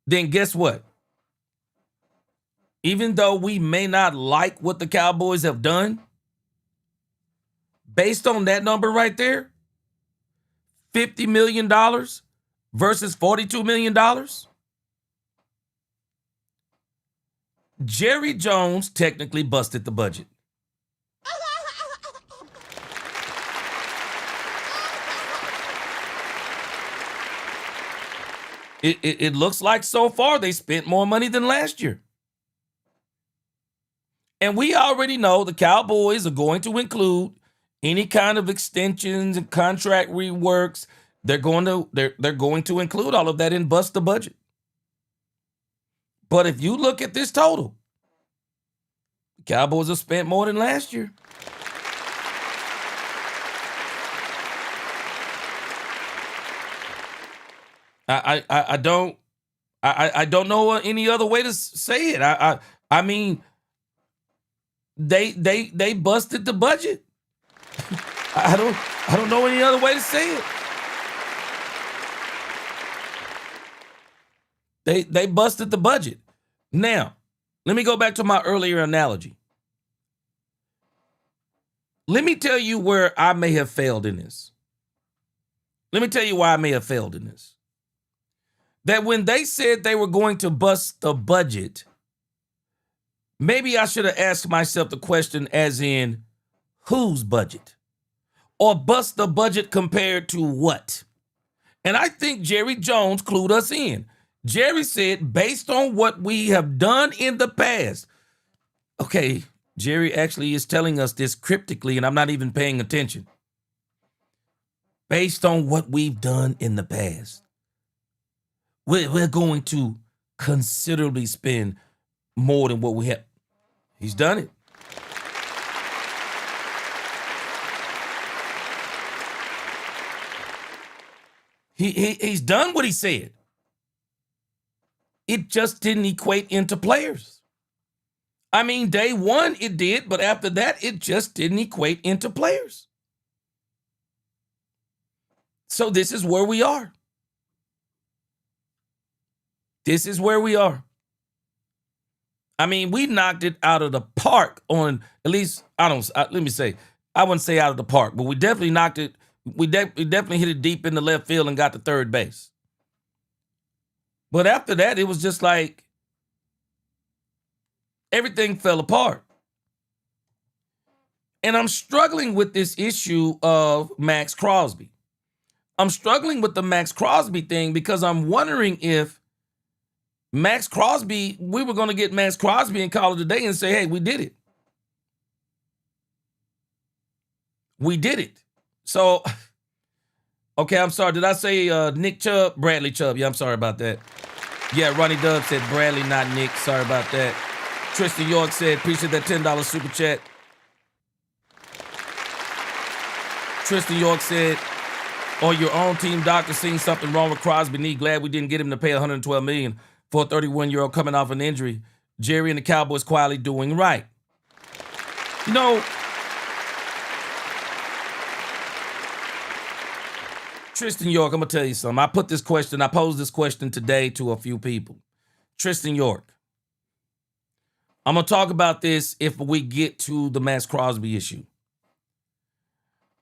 Speaker 1: then guess what? Even though we may not like what the Cowboys have done, based on that number right there, $50 million versus $42 million, Jerry Jones technically busted the budget. It looks like so far they spent more money than last year. And we already know the Cowboys are going to include any kind of extensions and contract reworks. They're going to include all of that and bust the budget. But if you look at this total, the Cowboys have spent more than last year. I don't know any other way to say it. I mean, they busted the budget. I don't know any other way to say it. They busted the budget. Now, let me go back to my earlier analogy. Let me tell you where I may have failed in this. Let me tell you why I may have failed in this. That when they said they were going to bust the budget, maybe I should have asked myself the question as in, whose budget? Or bust the budget compared to what? And I think Jerry Jones clued us in. Jerry said, based on what we have done in the past. Okay, Jerry actually is telling us this cryptically, and I'm not even paying attention. Based on what we've done in the past, we're going to considerably spend more than what we have. He's done it. He's done what he said. It just didn't equate into players. I mean, day one it did, but after that, it just didn't equate into players. So this is where we are. This is where we are. I mean, we knocked it out of the park on, at least, let me say, I wouldn't say out of the park, but we definitely knocked it. We definitely hit it deep in the left field and got to third base. But after that, it was just like everything fell apart. And I'm struggling with this issue of Maxx Crosby. I'm struggling with the Maxx Crosby thing because I'm wondering if Maxx Crosby, we were going to get Maxx Crosby and call it a day and say, hey, we did it. We did it. So, okay, I'm sorry. Did I say Nick Chubb? Bradley Chubb. Yeah, I'm sorry about that. Yeah, Ronnie Dub said Bradley, not Nick. Sorry about that. Tristan York said, appreciate that $10 super chat. Tristan York said, on your own team doctor seeing something wrong with Crosby knee. Glad we didn't get him to pay $112 million for a 31-year-old coming off an injury. Jerry and the Cowboys quietly doing right. You know, Tristan York, I'm going to tell you something. I posed this question today to a few people. Tristan York, I'm going to talk about this if we get to the Maxx Crosby issue.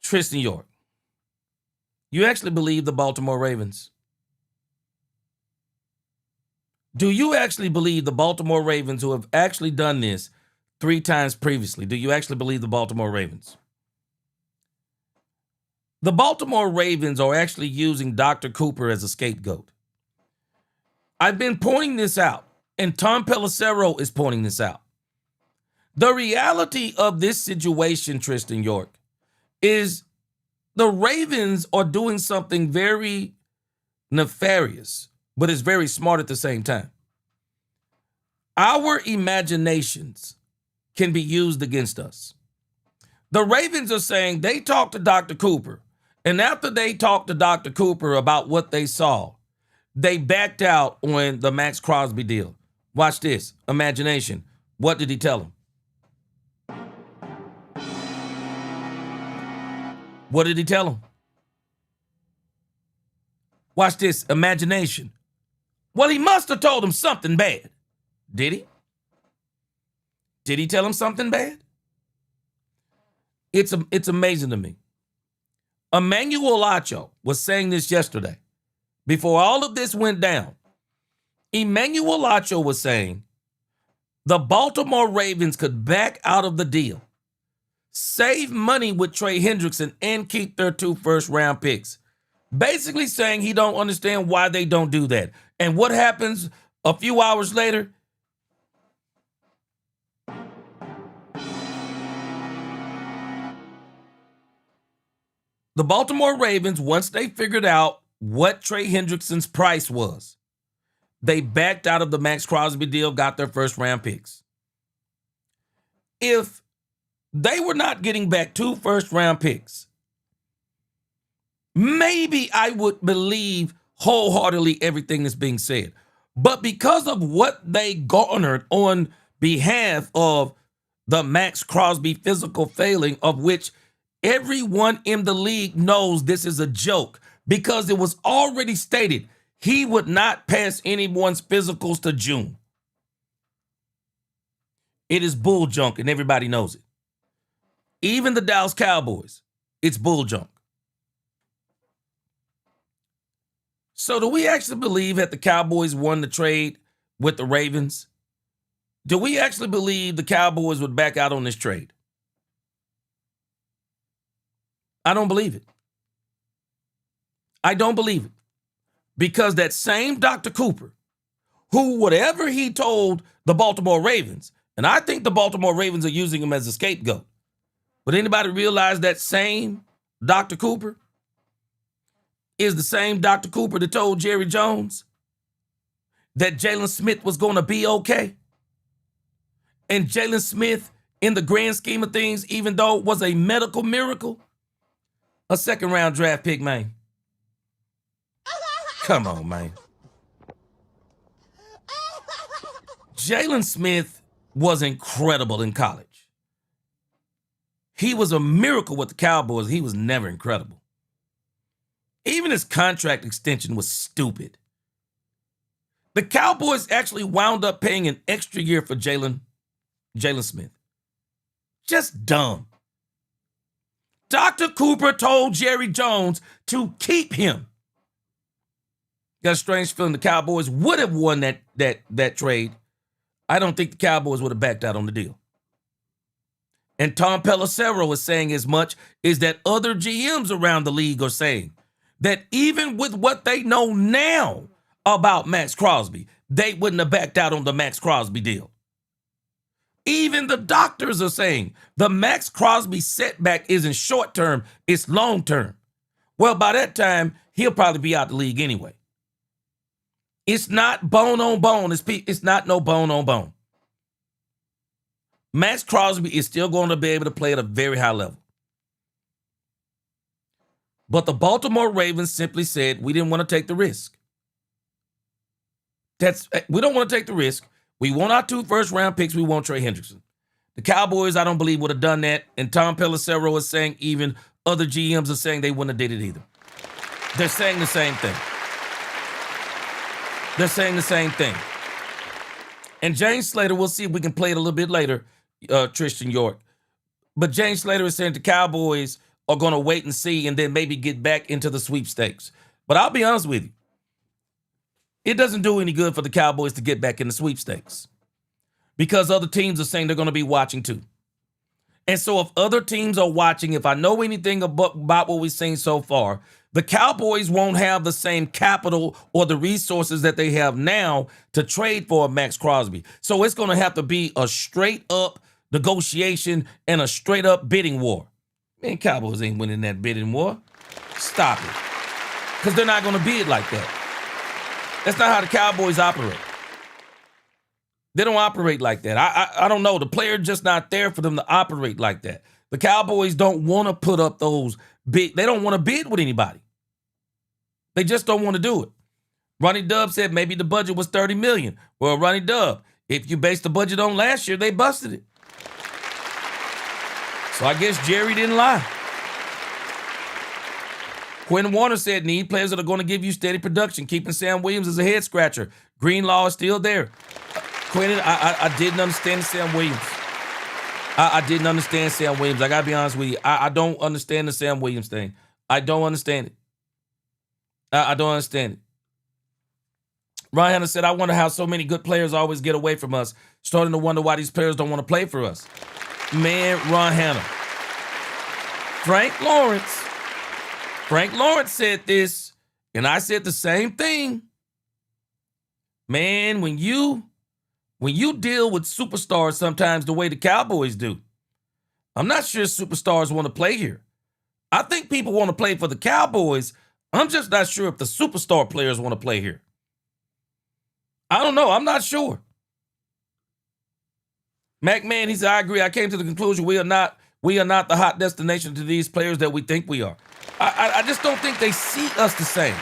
Speaker 1: Tristan York, you actually believe the Baltimore Ravens? Do you actually believe the Baltimore Ravens, who have actually done this 3 times previously, do you actually believe the Baltimore Ravens? The Baltimore Ravens are actually using Dr. Cooper as a scapegoat. I've been pointing this out, and Tom Pelissero is pointing this out. The reality of this situation, Tristan York, is the Ravens are doing something very nefarious, but it's very smart at the same time. Our imaginations can be used against us. The Ravens are saying they talked to Dr. Cooper. And after they talked to Dr. Cooper about what they saw, they backed out on the Maxx Crosby deal. Watch this. Imagination. What did he tell him? What did he tell him? Watch this. Imagination. Well, he must have told him something bad. Did he? Did he tell him something bad? It's amazing to me. Emmanuel Acho was saying this yesterday. Before all of this went down, Emmanuel Acho was saying the Baltimore Ravens could back out of the deal, save money with Trey Hendrickson, and keep their 2 first-round picks. Basically saying he don't understand why they don't do that. And what happens a few hours later? The Baltimore Ravens, once they figured out what Trey Hendrickson's price was, they backed out of the Maxx Crosby deal, got their first-round picks. If they were not getting back 2 first-round picks, maybe I would believe wholeheartedly everything that's being said. But because of what they garnered on behalf of the Maxx Crosby physical failing, of which everyone in the league knows this is a joke, because it was already stated he would not pass anyone's physicals to June. It is bull junk, and everybody knows it. Even the Dallas Cowboys, it's bull junk. So do we actually believe that the Cowboys won the trade with the Ravens? Do we actually believe the Cowboys would back out on this trade? I don't believe it. I don't believe it. Because that same Dr. Cooper, who whatever he told the Baltimore Ravens, and I think the Baltimore Ravens are using him as a scapegoat, but anybody realize that same Dr. Cooper is the same Dr. Cooper that told Jerry Jones that Jalen Smith was going to be okay? And Jalen Smith, in the grand scheme of things, even though it was a medical miracle, a second-round draft pick, man. Come on, man. Jalen Smith was incredible in college. He was a miracle with the Cowboys. He was never incredible. Even his contract extension was stupid. The Cowboys actually wound up paying an extra year for Jalen Smith. Just dumb. Dr. Cooper told Jerry Jones to keep him. Got a strange feeling the Cowboys would have won that trade. I don't think the Cowboys would have backed out on the deal. And Tom Pelissero is saying as much, is that other GMs around the league are saying that even with what they know now about Maxx Crosby, they wouldn't have backed out on the Maxx Crosby deal. Even the doctors are saying the Maxx Crosby setback isn't short term, it's long term. Well, by that time, he'll probably be out the league anyway. It's not bone on bone. It's not no bone on bone. Maxx Crosby is still going to be able to play at a very high level. But the Ravens simply said, we didn't want to take the risk. We don't want to take the risk. We want our 2 first-round picks. We want Trey Hendrickson. The Cowboys, I don't believe, would have done that. And Tom Pelissero is saying even other GMs are saying they wouldn't have did it either. They're saying the same thing. They're saying the same thing. And James Slater, we'll see if we can play it a little bit later, Tristan York. But James Slater is saying the Cowboys are going to wait and see and then maybe get back into the sweepstakes. But I'll be honest with you. It doesn't do any good for the Cowboys to get back in the sweepstakes because other teams are saying they're going to be watching too. And so if other teams are watching, if I know anything about what we've seen so far, the Cowboys won't have the same capital or the resources that they have now to trade for Maxx Crosby. So it's going to have to be a straight up negotiation and a straight up bidding war. Man, Cowboys ain't winning that bidding war. Stop it. Because they're not going to bid like that. That's not how the Cowboys operate. They don't operate like that. I don't know. The player's just not there for them to operate like that. The Cowboys don't want to put up those big, they don't want to bid with anybody. They just don't want to do it. Ronnie Dub said maybe the budget was $30 million. Well, Ronnie Dub, if you base the budget on last year, they busted it. So I guess Jerry didn't lie. Quinn Warner said need players that are going to give you steady production, keeping Sam Williams as a head scratcher. Greenlaw is still there. Quinn, I didn't understand Sam Williams. I didn't understand Sam Williams. I got to be honest with you. I don't understand the Sam Williams thing. I don't understand it. I don't understand it. Ryan Hanna said, I wonder how so many good players always get away from us. Starting to wonder why these players don't want to play for us. Man, Ron Hanna. Frank Lawrence said this, and I said the same thing. Man, when you deal with superstars sometimes the way the Cowboys do, I'm not sure superstars want to play here. I think people want to play for the Cowboys. I'm just not sure if the superstar players want to play here. I don't know. I'm not sure. McMahon, he said, I agree. I came to the conclusion we are not the hot destination to these players that we think we are. I just don't think they see us the same.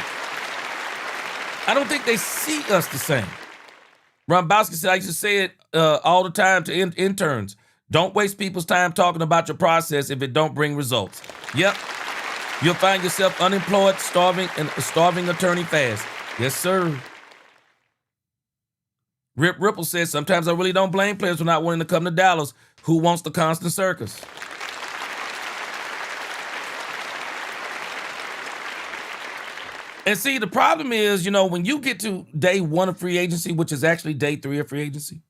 Speaker 1: I don't think they see us the same. Ron Bowski said, I used to say it all the time to interns. Don't waste people's time talking about your process if it don't bring results. Yep. You'll find yourself unemployed, starving, and a starving attorney fast. Yes, sir. Rip Ripple says, sometimes I really don't blame players for not wanting to come to Dallas. Who wants the constant circus? And see, the problem is, when you get to day 1 of free agency, which is actually day 3 of free agency,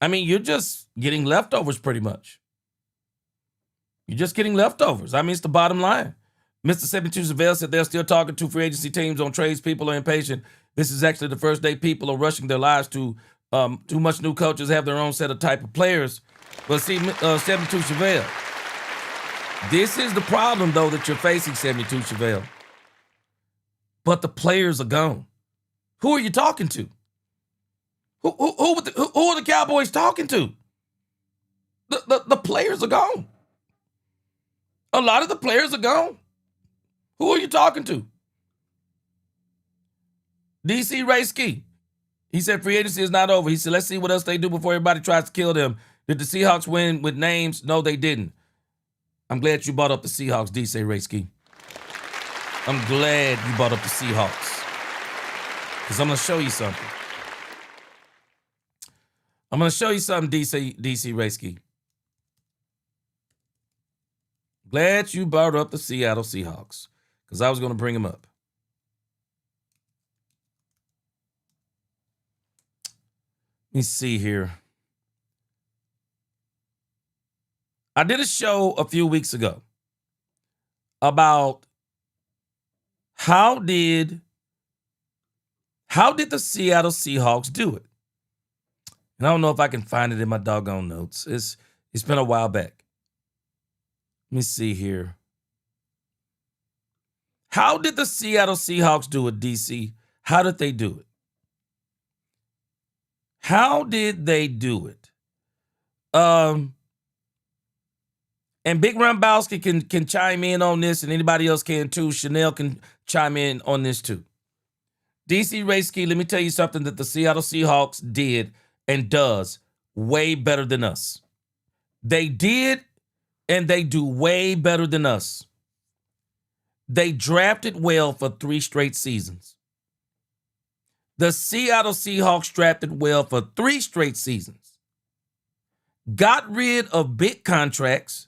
Speaker 1: I mean, you're just getting leftovers pretty much. You're just getting leftovers. I mean, it's the bottom line. Mr. 72 Zavelle said they're still talking to free agency teams on trades. People are impatient. This is actually the first day people are rushing their lives to too much new coaches have their own set of type of players. But see, 72 Chevelle, this is the problem, though, that you're facing, 72 Chevelle. But the players are gone. Who are you talking to? Who are the Cowboys talking to? The players are gone. A lot of the players are gone. Who are you talking to? DC Ray Ski. He said free agency is not over. He said, let's see what else they do before everybody tries to kill them. Did the Seahawks win with names? No, they didn't. I'm glad you brought up the Seahawks, DC Ray Ski. I'm glad you brought up the Seahawks. Because I'm going to show you something. I'm going to show you something, DC Ray Ski. Glad you brought up the Seattle Seahawks. Because I was going to bring them up. Let me see here. I did a show a few weeks ago about how did the Seattle Seahawks do it? And I don't know if I can find it in my doggone notes. It's been a while back. Let me see here. How did the Seattle Seahawks do it, DC? How did they do it? How did they do it? And Big Rambowski can chime in on this, and anybody else can too. Chanel can chime in on this too. DC Rayski, let me tell you something that the Seattle Seahawks did and does way better than us. They did, and they do way better than us. They drafted well for 3 straight seasons. The Seattle Seahawks drafted well for 3 straight seasons. Got rid of big contracts,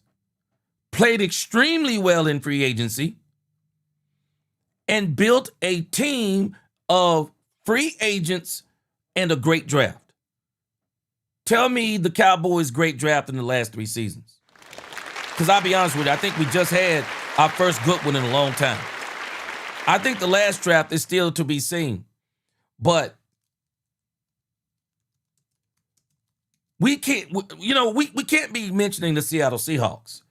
Speaker 1: played extremely well in free agency, and built a team of free agents and a great draft. Tell me the Cowboys' great draft in the last 3 seasons. Because I'll be honest with you, I think we just had our first good one in a long time. I think the last draft is still to be seen. But we can't, we can't be mentioning the Seattle Seahawks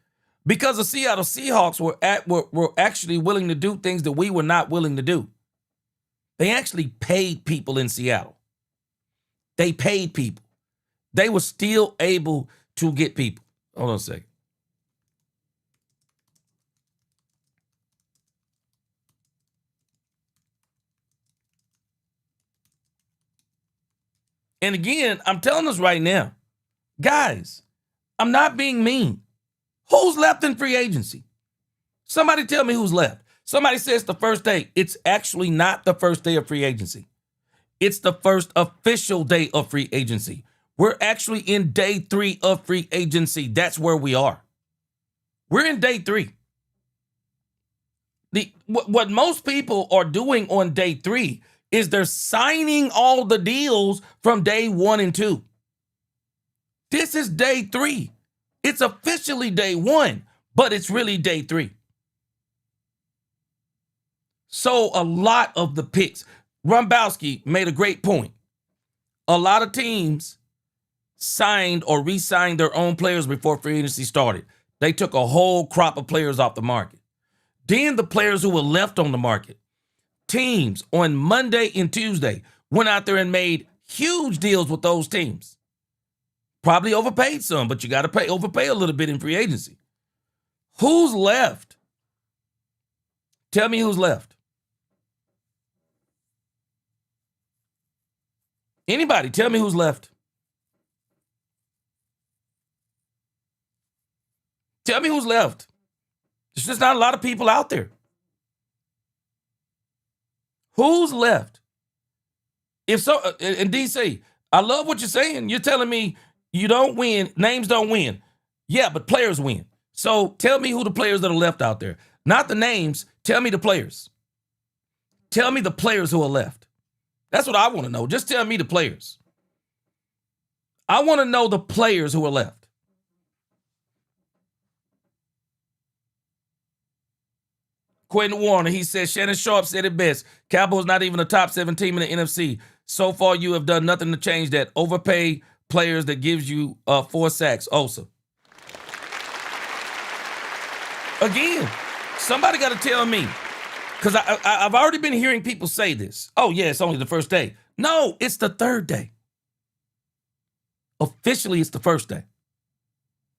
Speaker 1: because the Seattle Seahawks were actually willing to do things that we were not willing to do. They actually paid people in Seattle. They paid people. They were still able to get people. Hold on a second. And again, I'm telling us right now, guys, I'm not being mean. Who's left in free agency? Somebody tell me who's left. Somebody says the first day. It's actually not the first day of free agency. It's the first official day of free agency. We're actually in day 3 of free agency. That's where we are. We're in day 3. What most people are doing on day 3 is they're signing all the deals from day 1 and 2. This is day 3. It's officially day 1, but it's really day 3. So a lot of the picks, Rumbowski made a great point. A lot of teams signed or re-signed their own players before free agency started. They took a whole crop of players off the market. Then the players who were left on the market, teams on Monday and Tuesday went out there and made huge deals with those teams. Probably overpaid some, but you got to overpay a little bit in free agency. Who's left? Tell me who's left. Anybody, tell me who's left. Tell me who's left. There's just not a lot of people out there. Who's left? If so, in DC, I love what you're saying. You're telling me you don't win, names don't win. Yeah, but players win. So tell me who the players that are left out there. Not the names, tell me the players. Tell me the players who are left. That's what I want to know. Just tell me the players. I want to know the players who are left. Quentin Warner, he says, Shannon Sharp said it best. Cowboys not even a top 7 team in the NFC. So far, you have done nothing to change that. Overpay players that gives you 4 sacks. Osa. Again, somebody got to tell me. Because I've already been hearing people say this. Oh, yeah, it's only the first day. No, it's the 3rd day. Officially, it's the 1st day.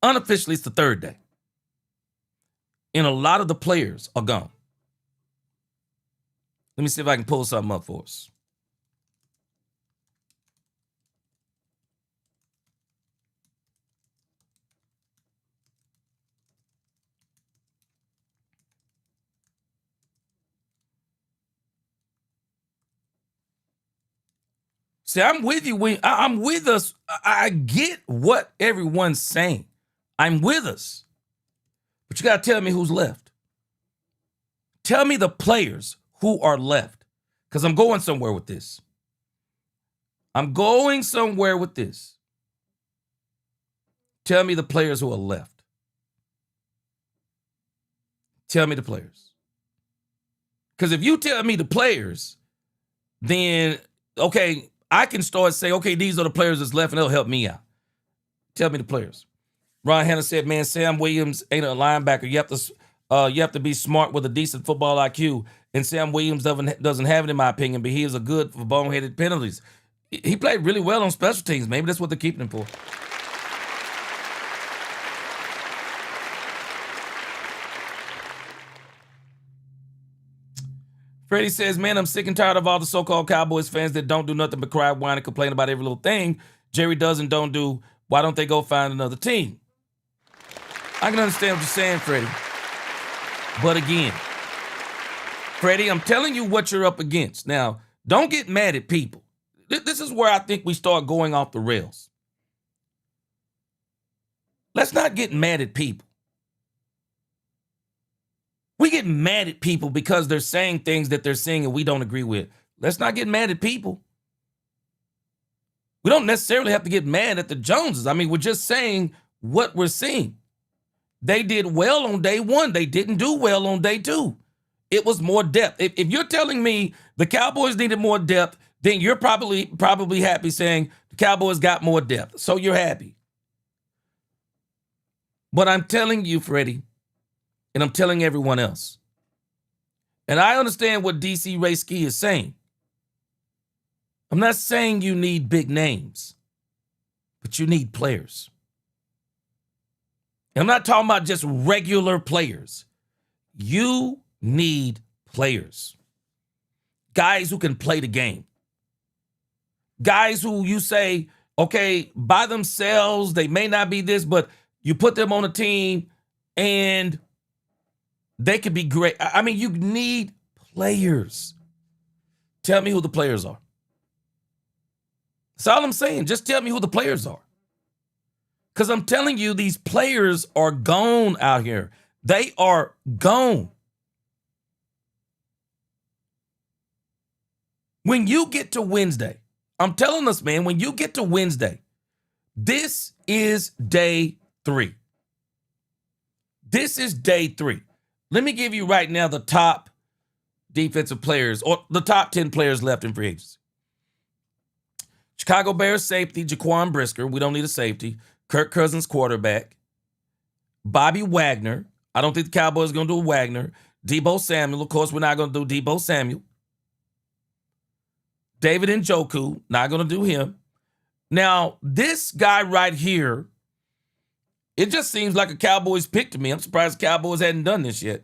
Speaker 1: Unofficially, it's the 3rd day. And a lot of the players are gone. Let me see if I can pull something up for us. See, I'm with you. I'm with us. I get what everyone's saying. I'm with us. But you got to tell me who's left. Tell me the players who are left. Because I'm going somewhere with this. I'm going somewhere with this. Tell me the players who are left. Tell me the players. Because if you tell me the players, then, okay, I can start saying, okay, these are the players that's left, and they'll help me out. Tell me the players. Ron Hanna said, man, Sam Williams ain't a linebacker. You have to be smart with a decent football IQ. And Sam Williams doesn't have it, in my opinion, but he is a good for boneheaded penalties. He played really well on special teams. Maybe that's what they're keeping him for. Freddie says, man, I'm sick and tired of all the so-called Cowboys fans that don't do nothing but cry, whine, and complain about every little thing Jerry does and don't do. Why don't they go find another team? I can understand what you're saying, Freddie. But again, Freddie, I'm telling you what you're up against. Now, don't get mad at people. This is where I think we start going off the rails. Let's not get mad at people. We get mad at people because they're saying things that they're saying and we don't agree with. Let's not get mad at people. We don't necessarily have to get mad at the Joneses. I mean, we're just saying what we're seeing. They did well on day 1. They didn't do well on day 2. It was more depth. If you're telling me the Cowboys needed more depth, then you're probably happy saying the Cowboys got more depth. So you're happy. But I'm telling you, Freddie, and I'm telling everyone else, and I understand what DC Ray Ski is saying. I'm not saying you need big names, but you need players. And I'm not talking about just regular players. You need players. Guys who can play the game. Guys who you say, okay, by themselves, they may not be this, but you put them on a team and they could be great. I mean, you need players. Tell me who the players are. That's all I'm saying. Just tell me who the players are. Because I'm telling you, these players are gone out here. They are gone. When you get to Wednesday, I'm telling us, man, when you get to Wednesday, this is day 3. This is day 3. Let me give you right now the top defensive players, or the top 10 players left in free agency. Chicago Bears safety, Jaquan Brisker. We don't need a safety. Kirk Cousins, quarterback. Bobby Wagner. I don't think the Cowboys are going to do Wagner. Deebo Samuel. Of course, we're not going to do Deebo Samuel. David Njoku. Not going to do him. Now, this guy right here, it just seems like a Cowboys pick to me. I'm surprised the Cowboys hadn't done this yet.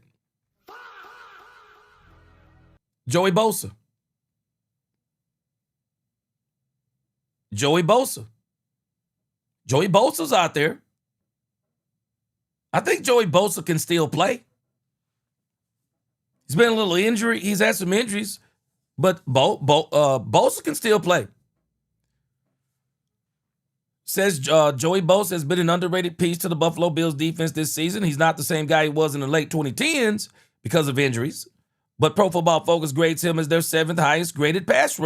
Speaker 1: Joey Bosa. Joey Bosa. Joey Bosa's out there. I think Joey Bosa can still play. He's been a little injury. He's had some injuries, but Bosa can still play. Says Joey Bosa has been an underrated piece to the Buffalo Bills defense this season. He's not the same guy he was in the late 2010s because of injuries, but Pro Football Focus grades him as their 7th highest graded pass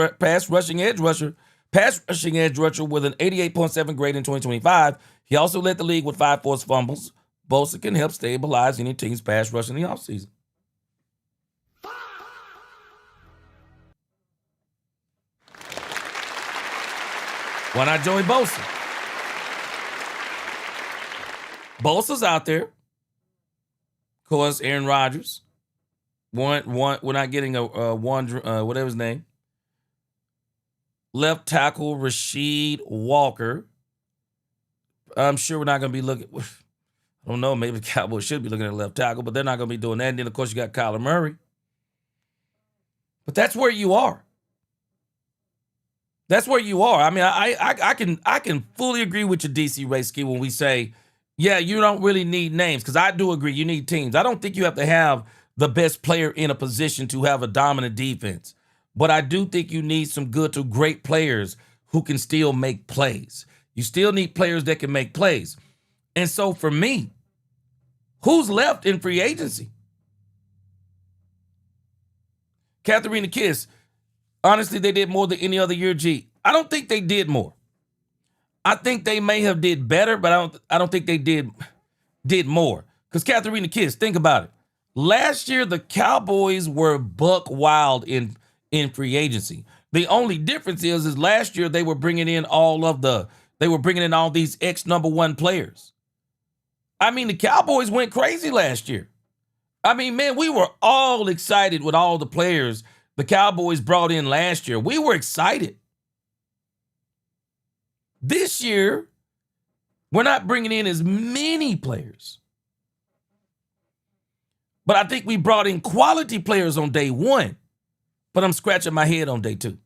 Speaker 1: rushing edge rusher with an 88.7 grade in 2025. He also led the league with 5 forced fumbles. Bosa can help stabilize any team's pass rush in the offseason. Why not Joey Bosa? Bosa's out there. Of course, Aaron Rodgers. We're not getting whatever his name. Left tackle Rasheed Walker. I'm sure we're not going to be looking. I don't know. Maybe the Cowboys should be looking at left tackle, but they're not going to be doing that. And then, of course, you got Kyler Murray. But that's where you are. That's where you are. I mean, I can fully agree with you, DC Raysky, when we say, yeah, you don't really need names, because I do agree you need teams. I don't think you have to have the best player in a position to have a dominant defense. But I do think you need some good to great players who can still make plays. You still need players that can make plays. And so for me, who's left in free agency? Katharina Kiss. Honestly, they did more than any other year, G. I don't think they did more. I think they may have did better, but I don't think they did more. Because Katharina Kiss, think about it. Last year, the Cowboys were buck wild in free agency. The only difference is last year they were bringing in all these ex number 1 players. I mean, the Cowboys went crazy last year. I mean, man, we were all excited with all the players the Cowboys brought in last year. We were excited. This year, we're not bringing in as many players. But I think we brought in quality players on day 1. But I'm scratching my head on day 2.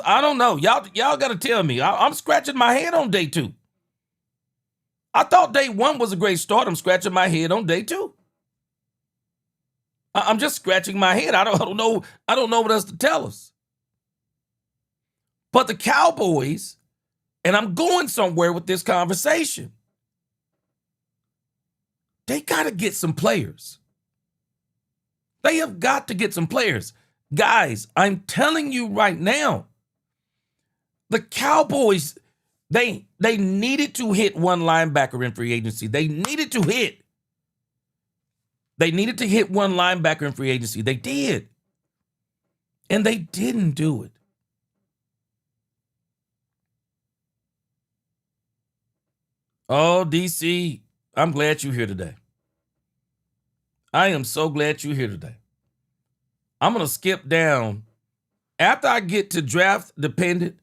Speaker 1: I don't know. Y'all got to tell me. I'm scratching my head on day 2. I thought day 1 was a great start. I'm scratching my head on day 2. I'm just scratching my head. I don't know what else to tell us. But the Cowboys, and I'm going somewhere with this conversation, they got to get some players. They have got to get some players. Guys, I'm telling you right now, the Cowboys, they needed to hit one linebacker in free agency. They needed to hit one linebacker in free agency. They did. And they didn't do it. Oh, DC, I'm glad you're here today. I am so glad you're here today. I'm going to skip down. After I get to draft dependent,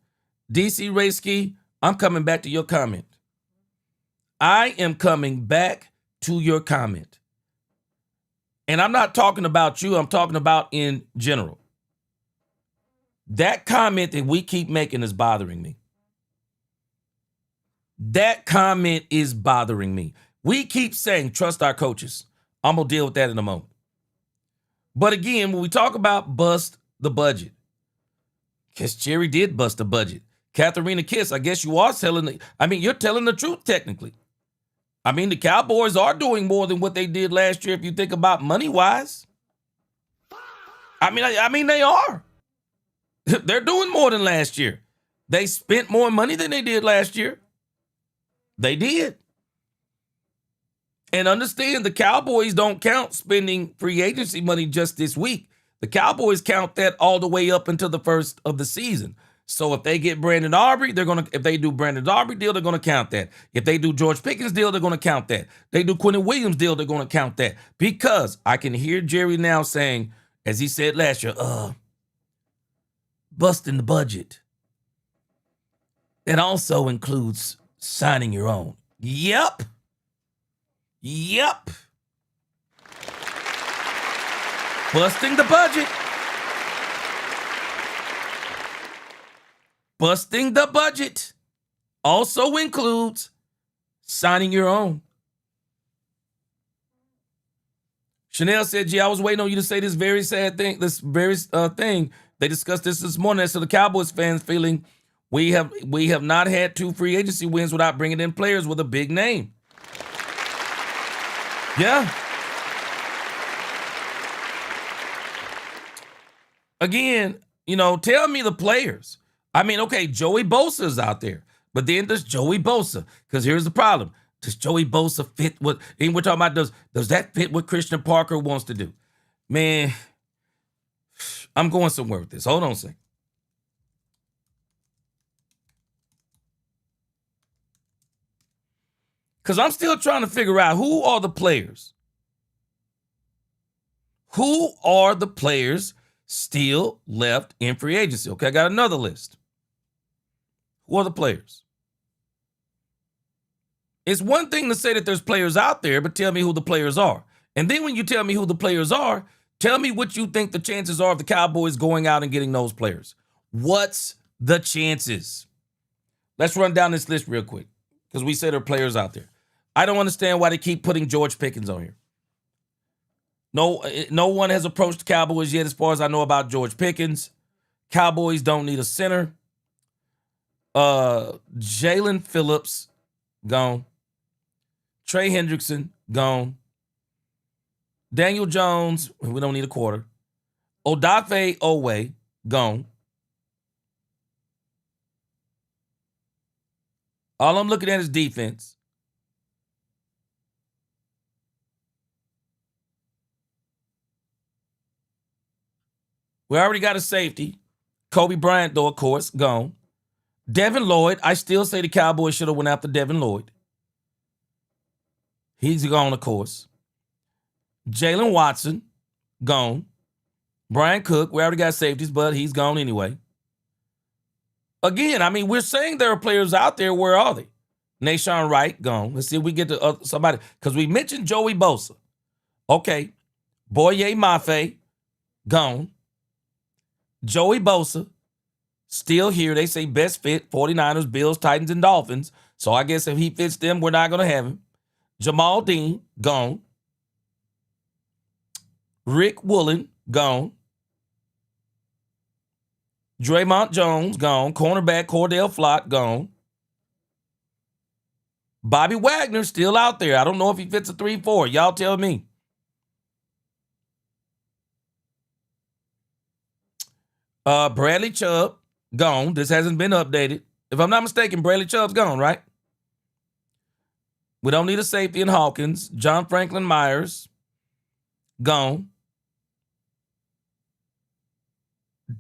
Speaker 1: DC Raysky, I'm coming back to your comment. I am coming back to your comment. And I'm not talking about you. I'm talking about in general. That comment that we keep making is bothering me. That comment is bothering me. We keep saying, trust our coaches. I'm going to deal with that in a moment. But again, when we talk about bust the budget, Kiss Jerry did bust the budget. Katharina Kiss, I guess you are you're telling the truth technically. I mean, the Cowboys are doing more than what they did last year if you think about money-wise. I mean, they are. They're doing more than last year. They spent more money than they did last year. They did. And understand, the Cowboys don't count spending free agency money just this week. The Cowboys count that all the way up until the first of the season. So if they get Brandon Aubrey, if they do Brandon Aubrey deal, they're going to count that. If they do George Pickens deal, they're going to count that. They do Quentin Williams deal, they're going to count that. Because I can hear Jerry now saying, as he said last year, busting the budget. It also includes signing your own. Yep. Busting the budget. Busting the budget also includes signing your own. Chanel said, "Gee, I was waiting on you to say this very sad thing, thing. They discussed this morning. So the Cowboys fans feeling we have not had 2 free agency wins without bringing in players with a big name." Yeah. Again, tell me the players. I mean, okay, Joey Bosa is out there, but then there's Joey Bosa. Because here's the problem: does Joey Bosa fit what? And we're talking about does that fit what Christian Parker wants to do? Man, I'm going somewhere with this. Hold on a second. Because I'm still trying to figure out who are the players. Who are the players still left in free agency? Okay, I got another list. Who are the players? It's one thing to say that there's players out there, but tell me who the players are. And then when you tell me who the players are, tell me what you think the chances are of the Cowboys going out and getting those players. What's the chances? Let's run down this list real quick because we say there are players out there. I don't understand why they keep putting George Pickens on here. No one has approached the Cowboys yet as far as I know about George Pickens. Cowboys don't need a center. Jalen Phillips, gone. Trey Hendrickson, gone. Daniel Jones, we don't need a quarter. Odafe Owe, gone. All I'm looking at is defense. We already got a safety. Kobe Bryant, though, of course, gone. Devin Lloyd, I still say the Cowboys should have went after Devin Lloyd. He's gone, of course. Jalen Watson, gone. Brian Cook, we already got safeties, but he's gone anyway. Again, I mean, we're saying there are players out there. Where are they? Nashawn Wright, gone. Let's see if we get to somebody. Because we mentioned Joey Bosa. Okay. Boye Mafe, gone. Joey Bosa, still here. They say best fit, 49ers, Bills, Titans, and Dolphins. So I guess if he fits them, we're not going to have him. Jamal Dean, gone. Rick Woolen, gone. Draymond Jones, gone. Cornerback Cordell Flott, gone. Bobby Wagner, still out there. I don't know if he fits a 3-4. Y'all tell me. Bradley Chubb, gone. This hasn't been updated. If I'm not mistaken, Bradley Chubb's gone, right? We don't need a safety in Hawkins. John Franklin Myers, gone.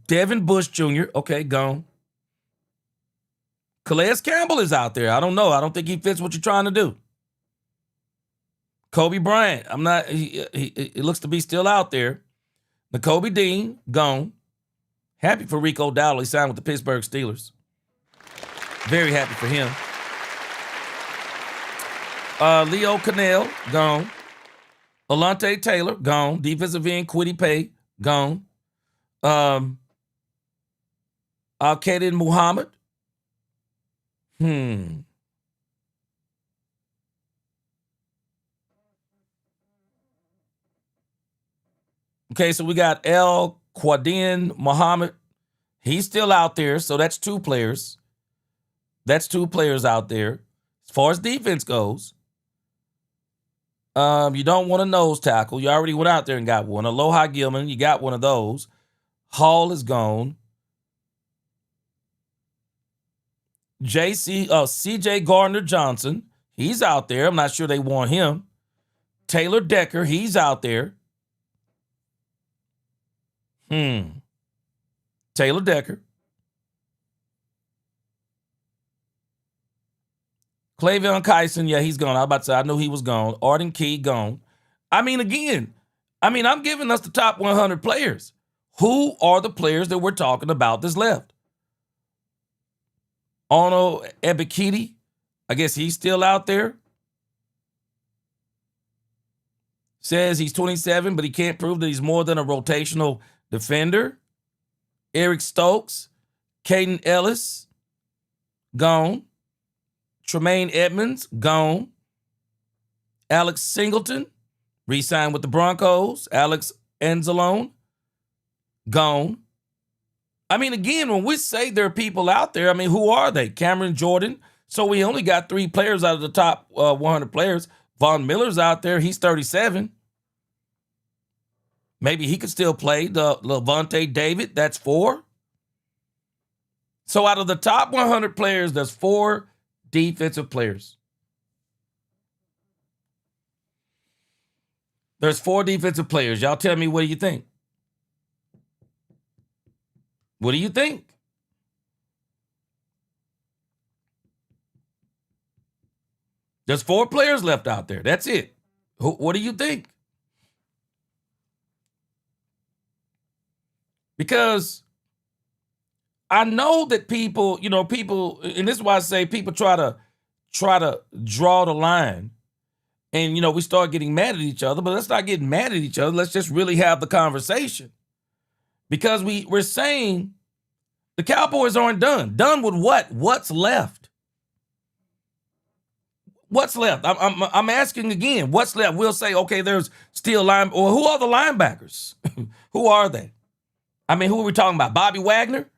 Speaker 1: Devin Bush Jr., okay, gone. Calais Campbell is out there. I don't know. I don't think he fits what you're trying to do. Kobe Bryant, he looks to be still out there. Nakobe Dean, gone. Happy for Rico Dowdle. He signed with the Pittsburgh Steelers. Very happy for him. Leo Cannell, gone. Alante Taylor, gone. Defensive end, Kwity Paye, gone. Al-Qaeda Muhammad. Okay, so we got El Quadin Muhammad. He's still out there, so that's 2 players. That's 2 players out there. As far as defense goes, you don't want a nose tackle. You already went out there and got one. Aloha Gilman, you got one of those. Hall is gone. C.J. Gardner-Johnson, he's out there. I'm not sure they want him. Taylor Decker, he's out there. Taylor Decker. Clavion Kyson, yeah, he's gone. I was about to say, I knew he was gone. Arden Key, gone. I'm giving us the top 100 players. Who are the players that we're talking about that's left? Ono Ebikidi, I guess he's still out there. Says he's 27, but he can't prove that he's more than a rotational defender. Eric Stokes, Caden Ellis, gone. Tremaine Edmonds, gone. Alex Singleton, re-signed with the Broncos. Alex Anzalone, gone. Again, when we say there are people out there, who are they? Cameron Jordan. So we only got 3 players out of the top 100 players. Von Miller's out there. He's 37. Maybe he could still play. The Levante David, that's 4. So out of the top 100 players, there's 4 defensive players. There's 4 defensive players. Y'all tell me, what do you think? What do you think? There's 4 players left out there. That's it. What do you think? Because I know that people, and this is why I say people try to draw the line. And, we start getting mad at each other, but let's not get mad at each other. Let's just really have the conversation. Because we're saying the Cowboys aren't done. Done with what? What's left? What's left? I'm asking again. What's left? We'll say, okay, there's still or who are the linebackers? Who are they? Who are we talking about? Bobby Wagner?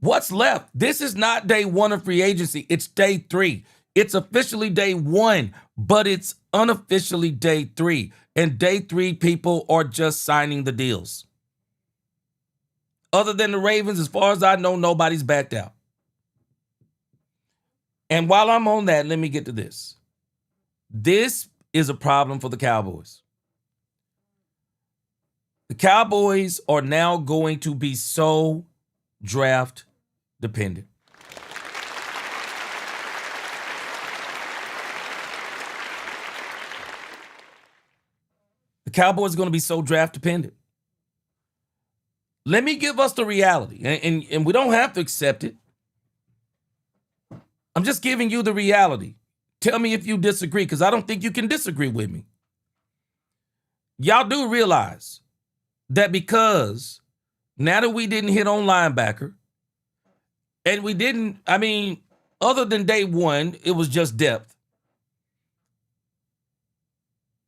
Speaker 1: What's left? This is not day 1 of free agency. It's day 3. It's officially day 1, but it's unofficially day 3. And day 3, people are just signing the deals. Other than the Ravens, as far as I know, nobody's backed out. And while I'm on that, let me get to this. This is a problem for the Cowboys. The Cowboys are now going to be so draft dependent. The Cowboys are going to be so draft dependent. Let me give us the reality, and we don't have to accept it. I'm just giving you the reality. Tell me if you disagree, because I don't think you can disagree with me. Y'all do realize that because now that we didn't hit on linebacker, and we didn't, other than day 1, it was just depth.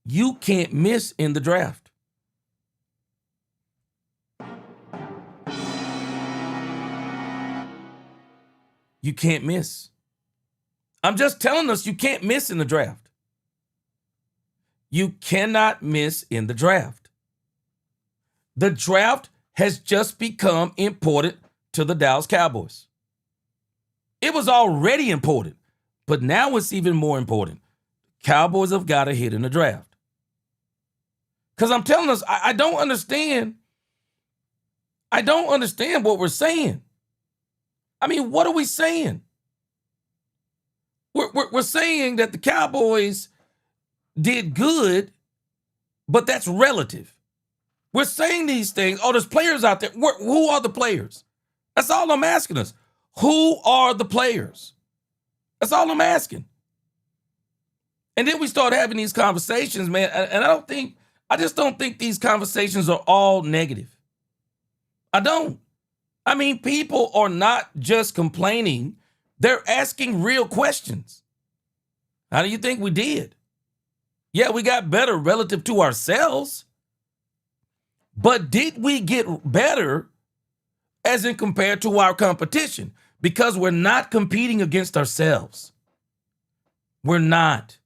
Speaker 1: You can't miss in the draft. You can't miss. I'm just telling us you can't miss in the draft. You cannot miss in the draft. The draft has just become important to the Dallas Cowboys. It was already important, but now it's even more important. Cowboys have got to hit in the draft. Because I'm telling us, I don't understand. I don't understand what we're saying. What are we saying? We're saying that the Cowboys did good, but that's relative. We're saying these things. Oh, there's players out there. Who are the players? That's all I'm asking us. Who are the players? That's all I'm asking. And then we start having these conversations, man. And I just don't think these conversations are all negative. I don't. I mean, people are not just complaining, they're asking real questions. How do you think we did? Yeah, we got better relative to ourselves, but did we get better as in compared to our competition? Because we're not competing against ourselves. We're not.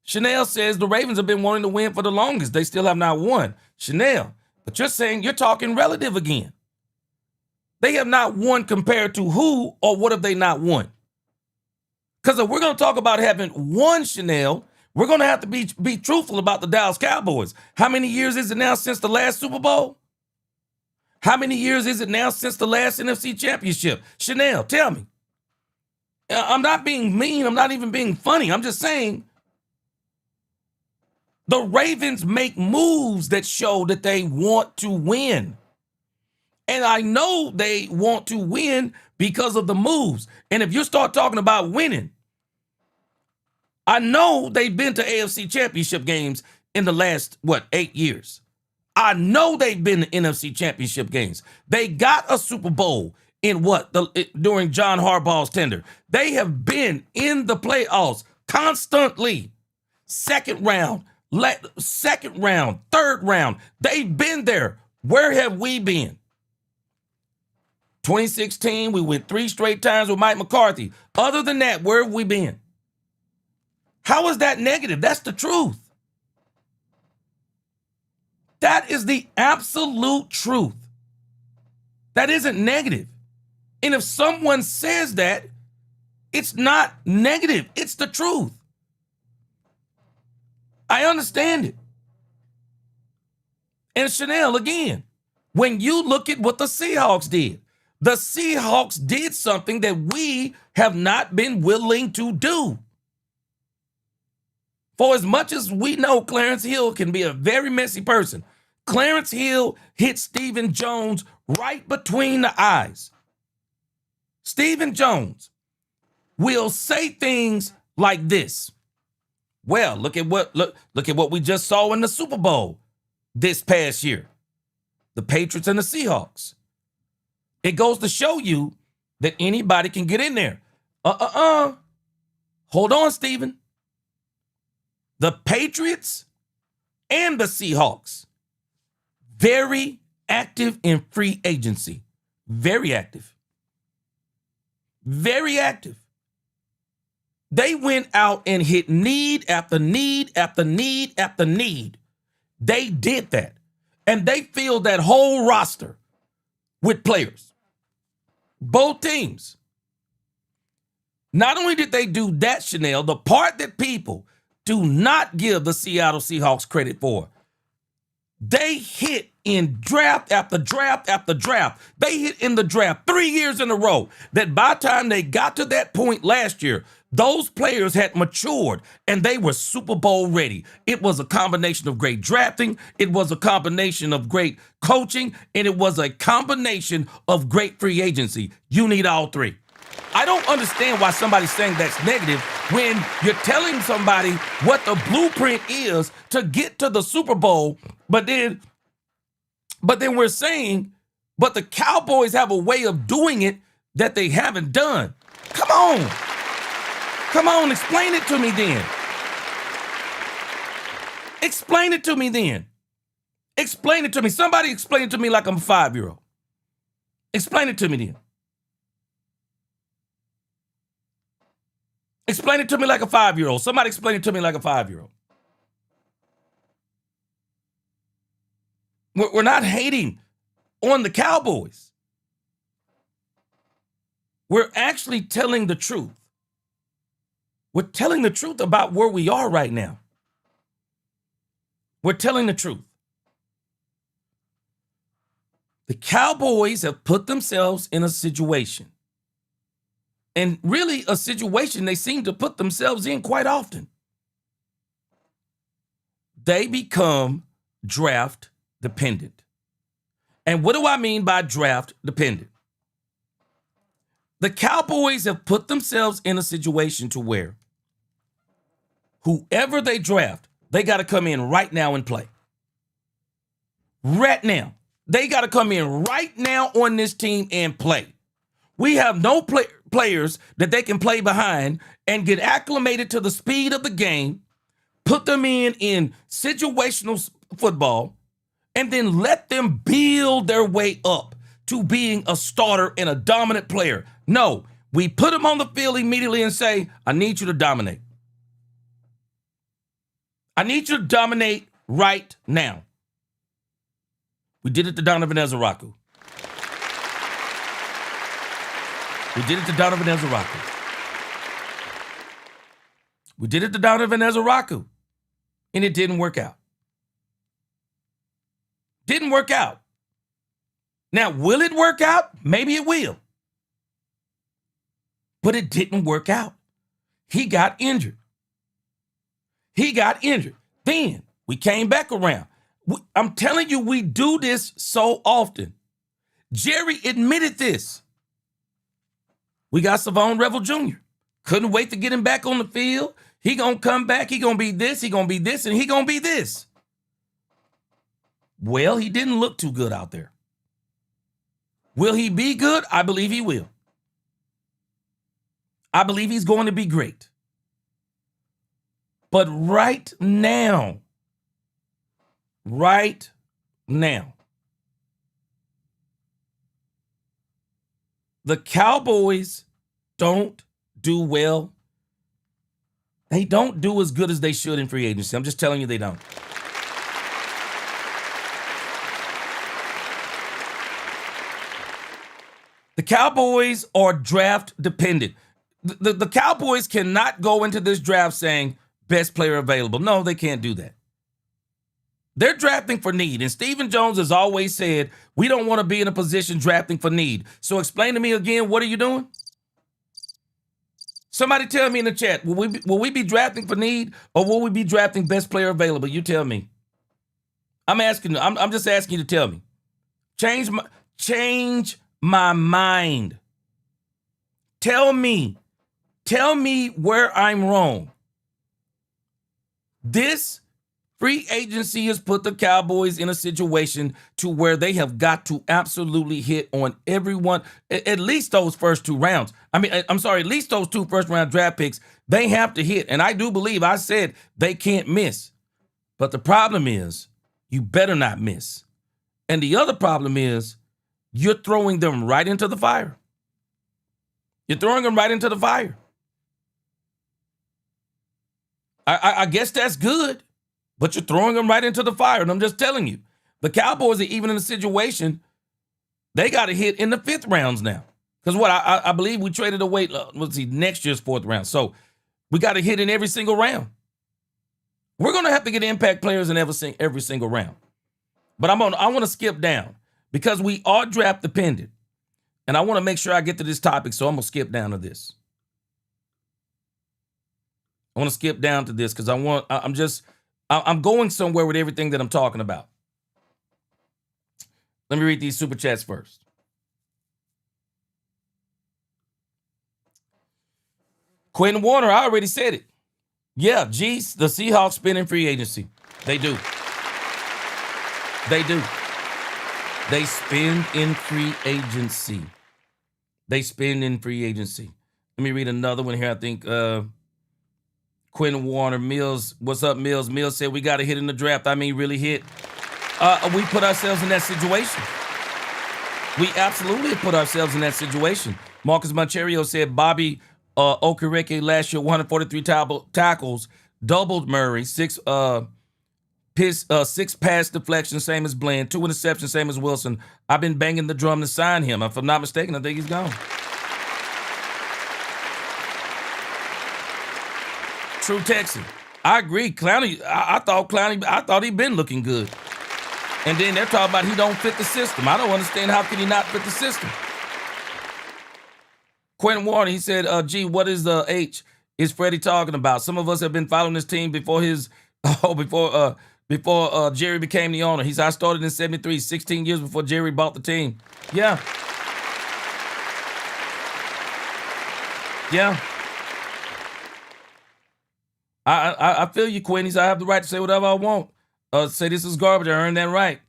Speaker 1: Chanel says the Ravens have been wanting to win for the longest. They still have not won. Chanel, but you're saying you're talking relative again. They have not won compared to who, or what have they not won? Because if we're going to talk about having won, Chanel, we're going to have to be truthful about the Dallas Cowboys. How many years is it now since the last Super Bowl? How many years is it now since the last NFC Championship? Chanel, tell me. I'm not being mean. I'm not even being funny. I'm just saying the Ravens make moves that show that they want to win. And I know they want to win because of the moves. And if you start talking about winning, I know they've been to AFC Championship games in the last, 8 years. I know they've been to NFC Championship games. They got a Super Bowl in during John Harbaugh's tenure. They have been in the playoffs constantly. Second round, third round. They've been there. Where have we been? 2016, we went 3 straight times with Mike McCarthy. Other than that, where have we been? How is that negative? That's the truth. That is the absolute truth. That isn't negative. And if someone says that, it's not negative. It's the truth. I understand it. And Chanel, again, when you look at what the Seahawks did something that we have not been willing to do. For as much as we know Clarence Hill can be a very messy person, Clarence Hill hit Stephen Jones right between the eyes. Stephen Jones will say things like this. Well, look at what we just saw in the Super Bowl this past year. The Patriots and the Seahawks. It goes to show you that anybody can get in there. Hold on, Stephen. The Patriots and the Seahawks, very active in free agency. Very active. Very active. They went out and hit need after need after need after need. They did that. And they filled that whole roster with players. Both teams. Not only did they do that, Chanel, the part that people do not give the Seattle Seahawks credit for, they hit in draft after draft after draft. They hit in the draft 3 years in a row. That by the time they got to that point last year, those players had matured and they were Super Bowl ready. It was a combination of great drafting. It was a combination of great coaching. And it was a combination of great free agency. You need all three. I don't understand why somebody's saying that's negative when you're telling somebody what the blueprint is to get to the Super Bowl, but then we're saying, but the Cowboys have a way of doing it that they haven't done. Come on. Come on, explain it to me then. Explain it to me then. Explain it to me. Somebody explain it to me like I'm a 5-year-old. Explain it to me then. Explain it to me like a 5-year-old. Somebody explain it to me like a 5-year-old. We're not hating on the Cowboys. We're actually telling the truth. We're telling the truth about where we are right now. We're telling the truth. The Cowboys have put themselves in a situation. And really a situation they seem to put themselves in quite often. They become draft dependent. And what do I mean by draft dependent? The Cowboys have put themselves in a situation to where whoever they draft, they got to come in right now and play. right now. They got to come in right now on this team and play. We have no players that they can play behind and get acclimated to the speed of the game, put them in situational football, and then let them build their way up to being a starter and a dominant player. No, we put them on the field immediately and say, I need you to dominate. I need you to dominate right now. We did it to Donovan Ezaraku. We did it to Donovan Ezaraku. And it didn't work out. Didn't work out. Now, will it work out? Maybe it will. But it didn't work out. He got injured. Then we came back around. I'm telling you, we do this so often. Jerry admitted this. We got Savon Revel Jr. Couldn't wait to get him back on the field. He gonna come back. He gonna be this. He gonna be this, and he gonna be this. Well, he didn't look too good out there. Will he be good? I believe he will. I believe he's going to be great. But right now, the Cowboys don't do well. They don't do as good as they should in free agency. I'm just telling you they don't. The Cowboys are draft dependent. The Cowboys cannot go into this draft saying best player available. No, they can't do that. They're drafting for need. And Stephen Jones has always said, we don't want to be in a position drafting for need. So explain to me again, what are you doing? Somebody tell me in the chat, will we be drafting for need, or will we be drafting best player available? You tell me. I'm just asking you to tell me. Change my mind. Tell me where I'm wrong. This free agency has put the Cowboys in a situation to where they have got to absolutely hit on everyone, at least those first two rounds. At least those two first round draft picks, they have to hit. And I do believe I said they can't miss. But the problem is, you better not miss. And the other problem is, you're throwing them right into the fire. I guess that's good, but you're throwing them right into the fire. And I'm just telling you, the Cowboys are even in a situation, they got to hit in the fifth rounds now. Because I believe we traded away, next year's fourth round. So we got to hit in every single round. We're going to have to get impact players in every single round. But I want to skip down because we are draft dependent. And I want to make sure I get to this topic, so I'm going to skip down to this. I want to skip down to this because I'm going somewhere with everything that I'm talking about. Let me read these super chats first. Quentin Warner, I already said it. Yeah, the Seahawks spend in free agency. They do. They spend in free agency. Let me read another one here. I think Quentin Warner, Mills. What's up, Mills? Mills said we got to hit in the draft. Really hit. We put ourselves in that situation. We absolutely put ourselves in that situation. Marcus Mancherio said Bobby Okereke last year, 143 tackles, doubled Murray, six pass deflections, same as Bland, 2 interceptions, same as Wilson. I've been banging the drum to sign him. If I'm not mistaken, I think he's gone. True Texan. I agree. Clowney, I thought he'd been looking good. And then they're talking about he don't fit the system. I don't understand how can he not fit the system. Quentin Warner, he said, what is the H is Freddie talking about? Some of us have been following this team before Jerry became the owner. He said, I started in 73, 16 years before Jerry bought the team. Yeah. I feel you, Quinn. He said, I have the right to say whatever I want. Say this is garbage. I earned that right.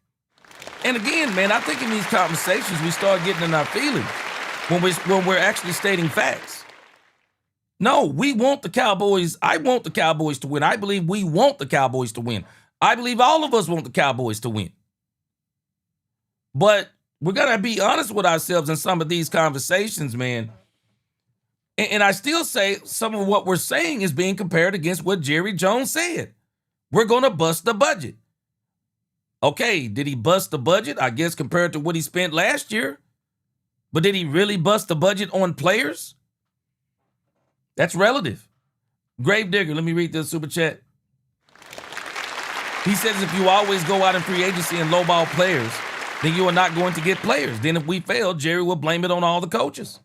Speaker 1: And again, man, I think in these conversations we start getting in our feelings when we're actually stating facts. No, we want the Cowboys. I want the Cowboys to win. I believe we want the Cowboys to win. I believe all of us want the Cowboys to win. But we're going to be honest with ourselves in some of these conversations, man. And I still say some of what we're saying is being compared against what Jerry Jones said. We're going to bust the budget. Okay, did he bust the budget? I guess compared to what he spent last year. But did he really bust the budget on players? That's relative. Gravedigger, let me read this super chat. He says if you always go out in free agency and lowball players, then you are not going to get players. Then if we fail, Jerry will blame it on all the coaches.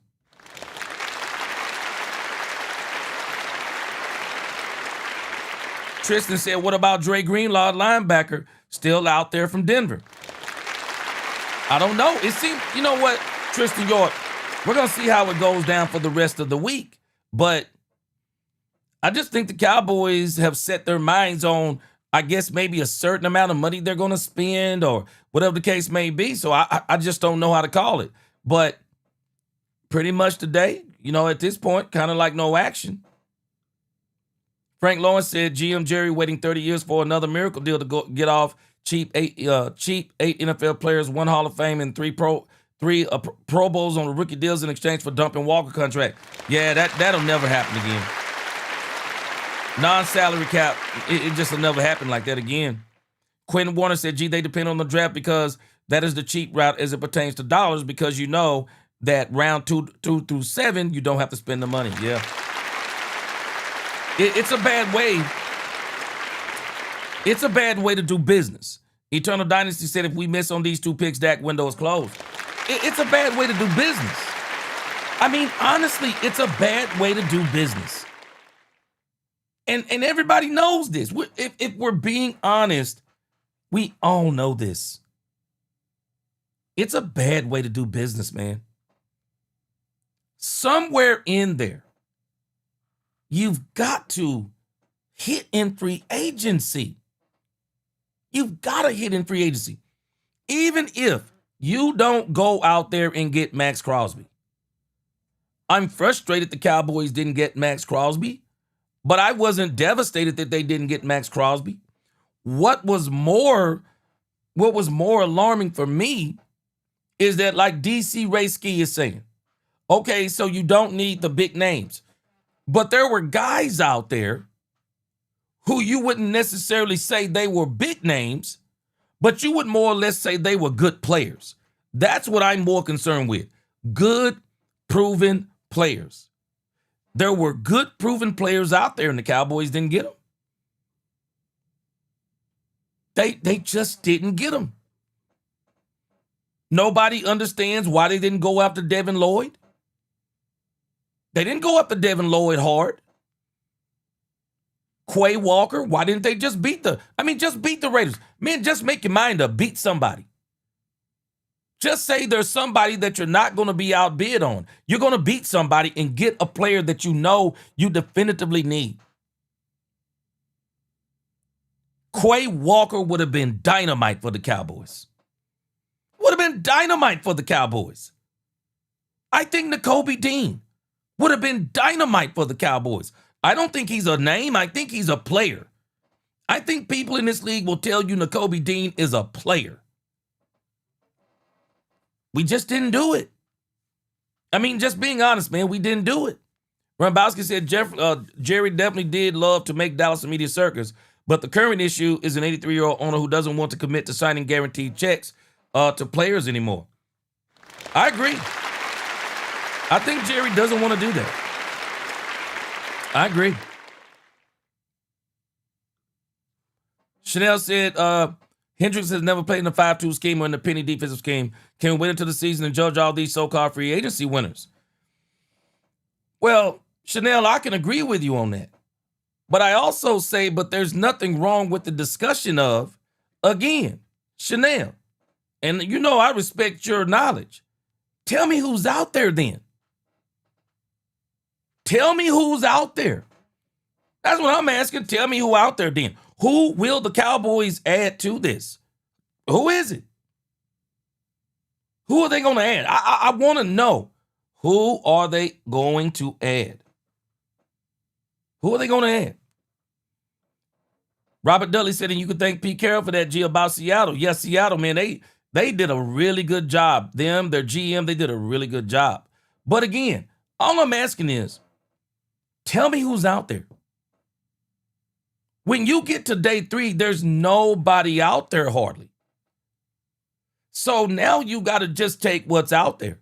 Speaker 1: Tristan said, what about Dre Greenlaw, linebacker, still out there from Denver? I don't know. It seems, you know what, Tristan York, we're going to see how it goes down for the rest of the week. But I just think the Cowboys have set their minds on, I guess, maybe a certain amount of money they're going to spend or whatever the case may be. So I just don't know how to call it. But pretty much today, you know, at this point, kind of like no action. Frank Lawrence said GM Jerry waiting 30 years for another miracle deal to go get off eight NFL players, 1 Hall of Fame, and three Pro Bowls on the rookie deals in exchange for dumping Walker contract. Yeah, that'll never happen again. Non-salary cap, it just will never happen like that again. Quentin Warner said, gee, they depend on the draft because that is the cheap route as it pertains to dollars because you know that round 2 through 7, you don't have to spend the money. Yeah. It's a bad way. It's a bad way to do business. Eternal Dynasty said if we miss on these 2 picks, Dak window is closed. It's a bad way to do business. I mean, honestly, it's a bad way to do business. And everybody knows this. If we're being honest, we all know this. It's a bad way to do business, man. Somewhere in there, you've got to hit in free agency. You've got to hit in free agency. Even if you don't go out there and get Maxx Crosby. I'm frustrated the Cowboys didn't get Maxx Crosby, but I wasn't devastated that they didn't get Maxx Crosby. What was more alarming for me is that, like DC Ray Ski is saying, okay, so you don't need the big names. But there were guys out there who you wouldn't necessarily say they were big names, but you would more or less say they were good players. That's what I'm more concerned with. Good, proven players. There were good, proven players out there, and the Cowboys didn't get them. They just didn't get them. Nobody understands why they didn't go after Devin Lloyd. They didn't go after Devin Lloyd hard. Quay Walker, why didn't they just beat the Raiders? Man, just make your mind up. Beat somebody. Just say there's somebody that you're not going to be outbid on. You're going to beat somebody and get a player that you know you definitively need. Quay Walker would have been dynamite for the Cowboys. Would have been dynamite for the Cowboys. I think Nakobe Dean would have been dynamite for the Cowboys. I don't think he's a name. I think he's a player. I think people in this league will tell you Nakobe Dean is a player. We just didn't do it. I mean, just being honest, man, we didn't do it. Rambowski said Jerry definitely did love to make Dallas a media circus, but the current issue is an 83-year-old owner who doesn't want to commit to signing guaranteed checks to players anymore. I agree. I think Jerry doesn't want to do that. I agree. Chanel said, Hendricks has never played in a 5-2 scheme or in a penny defensive scheme. Can we wait until the season and judge all these so-called free agency winners? Well, Chanel, I can agree with you on that. But I also say, but there's nothing wrong with the discussion of, again, Chanel. And you know I respect your knowledge. Tell me who's out there then. Tell me who's out there. That's what I'm asking. Tell me who out there then. Who will the Cowboys add to this? Who is it? Who are they going to add? I want to know. Who are they going to add? Who are they going to add? Robert Dudley said, and you can thank Pete Carroll for that, G, about Seattle. Yes, Seattle, man, they did a really good job. Them, their GM, they did a really good job. But again, all I'm asking is, tell me who's out there. When you get to day 3, there's nobody out there hardly. So now you got to just take what's out there.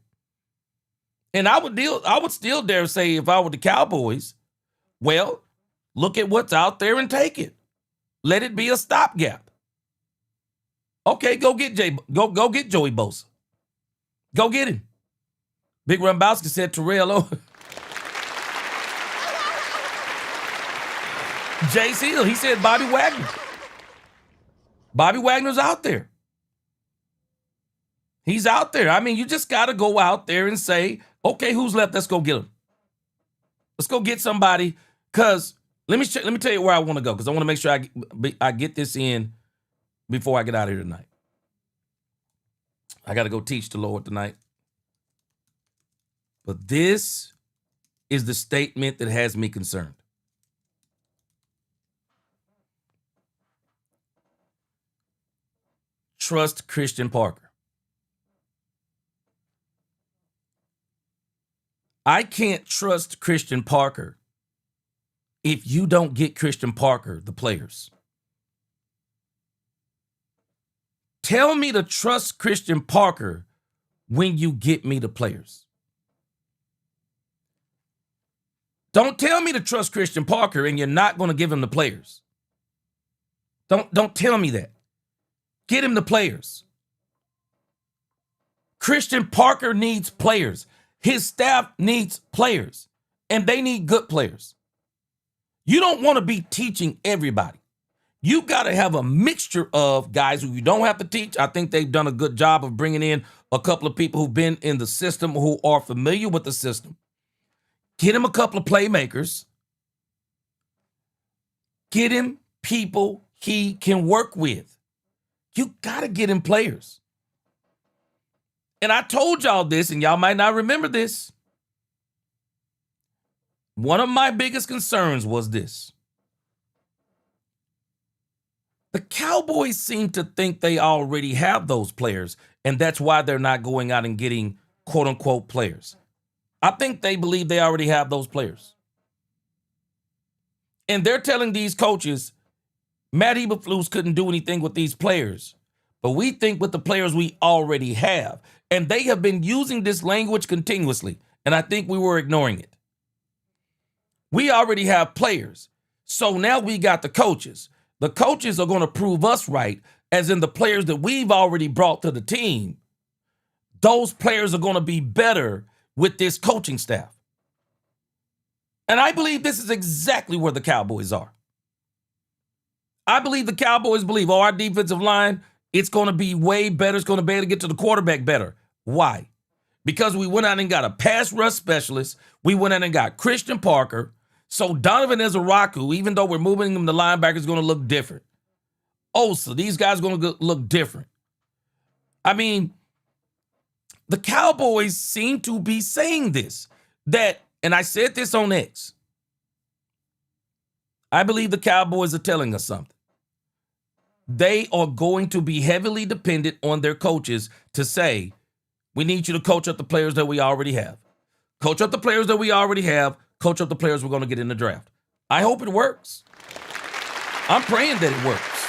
Speaker 1: And I would still dare say, if I were the Cowboys, well, look at what's out there and take it. Let it be a stopgap. Okay, go get Joey Bosa. Go get him. Big Rumbowski said Terrell. Jay Seal, he said Bobby Wagner. Bobby Wagner's out there. He's out there. I mean, you just got to go out there and say, okay, who's left? Let's go get him. Let's go get somebody. Because let me tell you where I want to go, because I want to make sure I get this in before I get out of here tonight. I got to go teach the Lord tonight. But this is the statement that has me concerned. Trust Christian Parker. I can't trust Christian Parker if you don't get Christian Parker the players. Tell me to trust Christian Parker when you get me the players. Don't tell me to trust Christian Parker and you're not going to give him the players. Don't tell me that. Get him the players. Christian Parker needs players. His staff needs players, and they need good players. You don't want to be teaching everybody. You got to have a mixture of guys who you don't have to teach. I think they've done a good job of bringing in a couple of people who've been in the system, who are familiar with the system. Get him a couple of playmakers. Get him people he can work with. You got to get him players. And I told y'all this, and y'all might not remember this. One of my biggest concerns was this. The Cowboys seem to think they already have those players, and that's why they're not going out and getting quote-unquote players. I think they believe they already have those players. And they're telling these coaches, Matt Eberflus couldn't do anything with these players, but we think with the players we already have. And they have been using this language continuously, and I think we were ignoring it. We already have players, so now we got the coaches. The coaches are going to prove us right, as in the players that we've already brought to the team. Those players are going to be better with this coaching staff. And I believe this is exactly where the Cowboys are. I believe the Cowboys believe, our defensive line, it's going to be way better. It's going to be able to get to the quarterback better. Why? Because we went out and got a pass rush specialist. We went out and got Christian Parker. So Donovan Ezaraku, even though we're moving him to linebacker, is going to look different. Osa, these guys are going to look different. I mean, the Cowboys seem to be saying this. And I said this on X. I believe the Cowboys are telling us something. They are going to be heavily dependent on their coaches to say, we need you to coach up the players that we already have. Coach up the players that we already have. Coach up the players we're going to get in the draft. I hope it works. I'm praying that it works.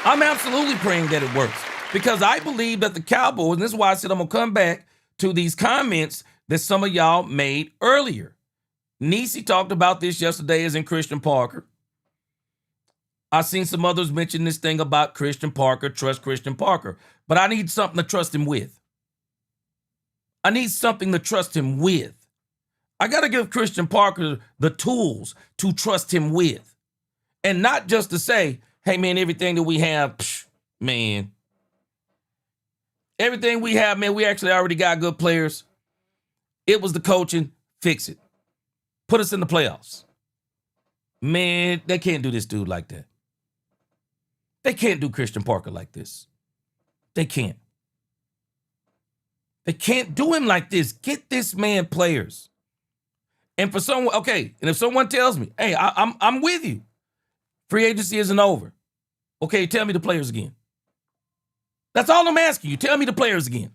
Speaker 1: I'm absolutely praying that it works. Because I believe that the Cowboys, and this is why I said I'm going to come back to these comments that some of y'all made earlier. Nisi talked about this yesterday, as in Christian Parker. I've seen some others mention this thing about Christian Parker, trust Christian Parker. But I need something to trust him with. I need something to trust him with. I got to give Christian Parker the tools to trust him with. And not just to say, hey, man, everything that we have, man. Everything we have, man, we actually already got good players. It was the coaching. Fix it. Put us in the playoffs. Man, they can't do this dude like that. They can't do Christian Parker like this. They can't. They can't do him like this. Get this man players. And for someone, okay, and if someone tells me, hey, I'm with you. Free agency isn't over. Okay, tell me the players again. That's all I'm asking you. Tell me the players again.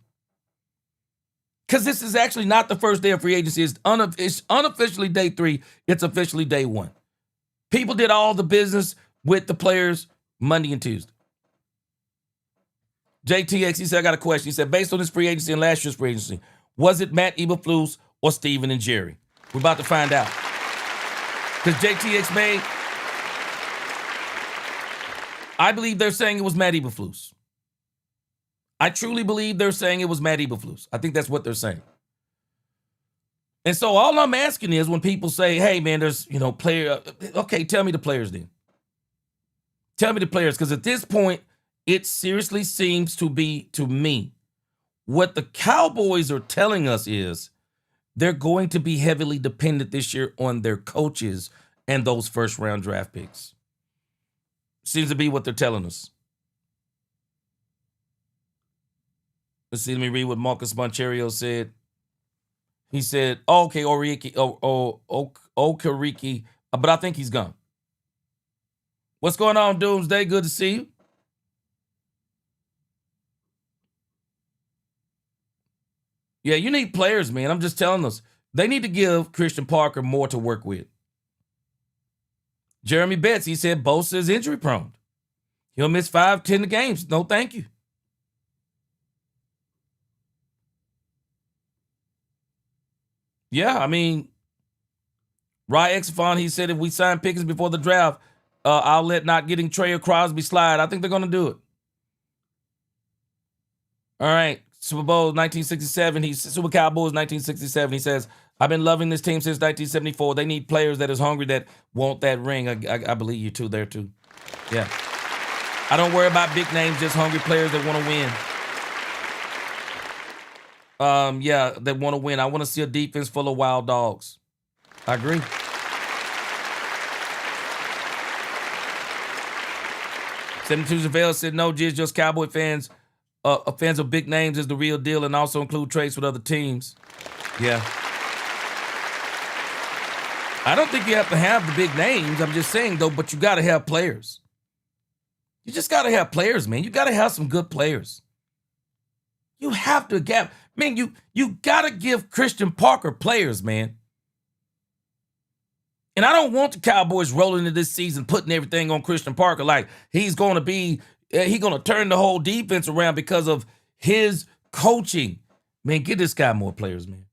Speaker 1: Because this is actually not the first day of free agency. It's unofficially day 3. It's officially day 1. People did all the business with the players Monday and Tuesday. JTX, he said, I got a question. He said, based on this free agency and last year's free agency, was it Matt Eberflus or Steven and Jerry? We're about to find out. Because JTX made, I believe they're saying it was Matt Eberflus. I truly believe they're saying it was Matt Eberflus. I think that's what they're saying. And so all I'm asking is when people say, hey, man, there's, player. Okay, tell me the players then. Tell me the players. Because at this point, it seriously seems to be, to me, what the Cowboys are telling us is they're going to be heavily dependent this year on their coaches and those first-round draft picks. Seems to be what they're telling us. Let's see, let me read what Marcus Moncherio said. He said, okay, Okereke, but I think he's gone. What's going on, Doomsday? Good to see you. Yeah, you need players, man. I'm just telling us. They need to give Christian Parker more to work with. Jeremy Betts, he said Bosa is injury prone. He'll miss 5-10 games. No, thank you. Yeah, I mean, Rye Exafon, he said if we sign Pickens before the draft, I'll let not getting Trey or Crosby slide. I think they're going to do it. All right, Super Bowl 1967. Super Cowboys 1967. He says, I've been loving this team since 1974. They need players that is hungry that want that ring. I believe you too there too. Yeah. I don't worry about big names, just hungry players that want to win. That want to win. I want to see a defense full of wild dogs. I agree. $72 Javale said, no, just Cowboy fans. Fans of big names is the real deal and also include trades with other teams. Yeah. I don't think you have to have the big names. I'm just saying, though, but you got to have players. You just got to have players, man. You got to have some good players. You have to get, man, you got to give Christian Parker players, man. And I don't want the Cowboys rolling into this season putting everything on Christian Parker like he's going to turn the whole defense around because of his coaching. Man, get this guy more players, man.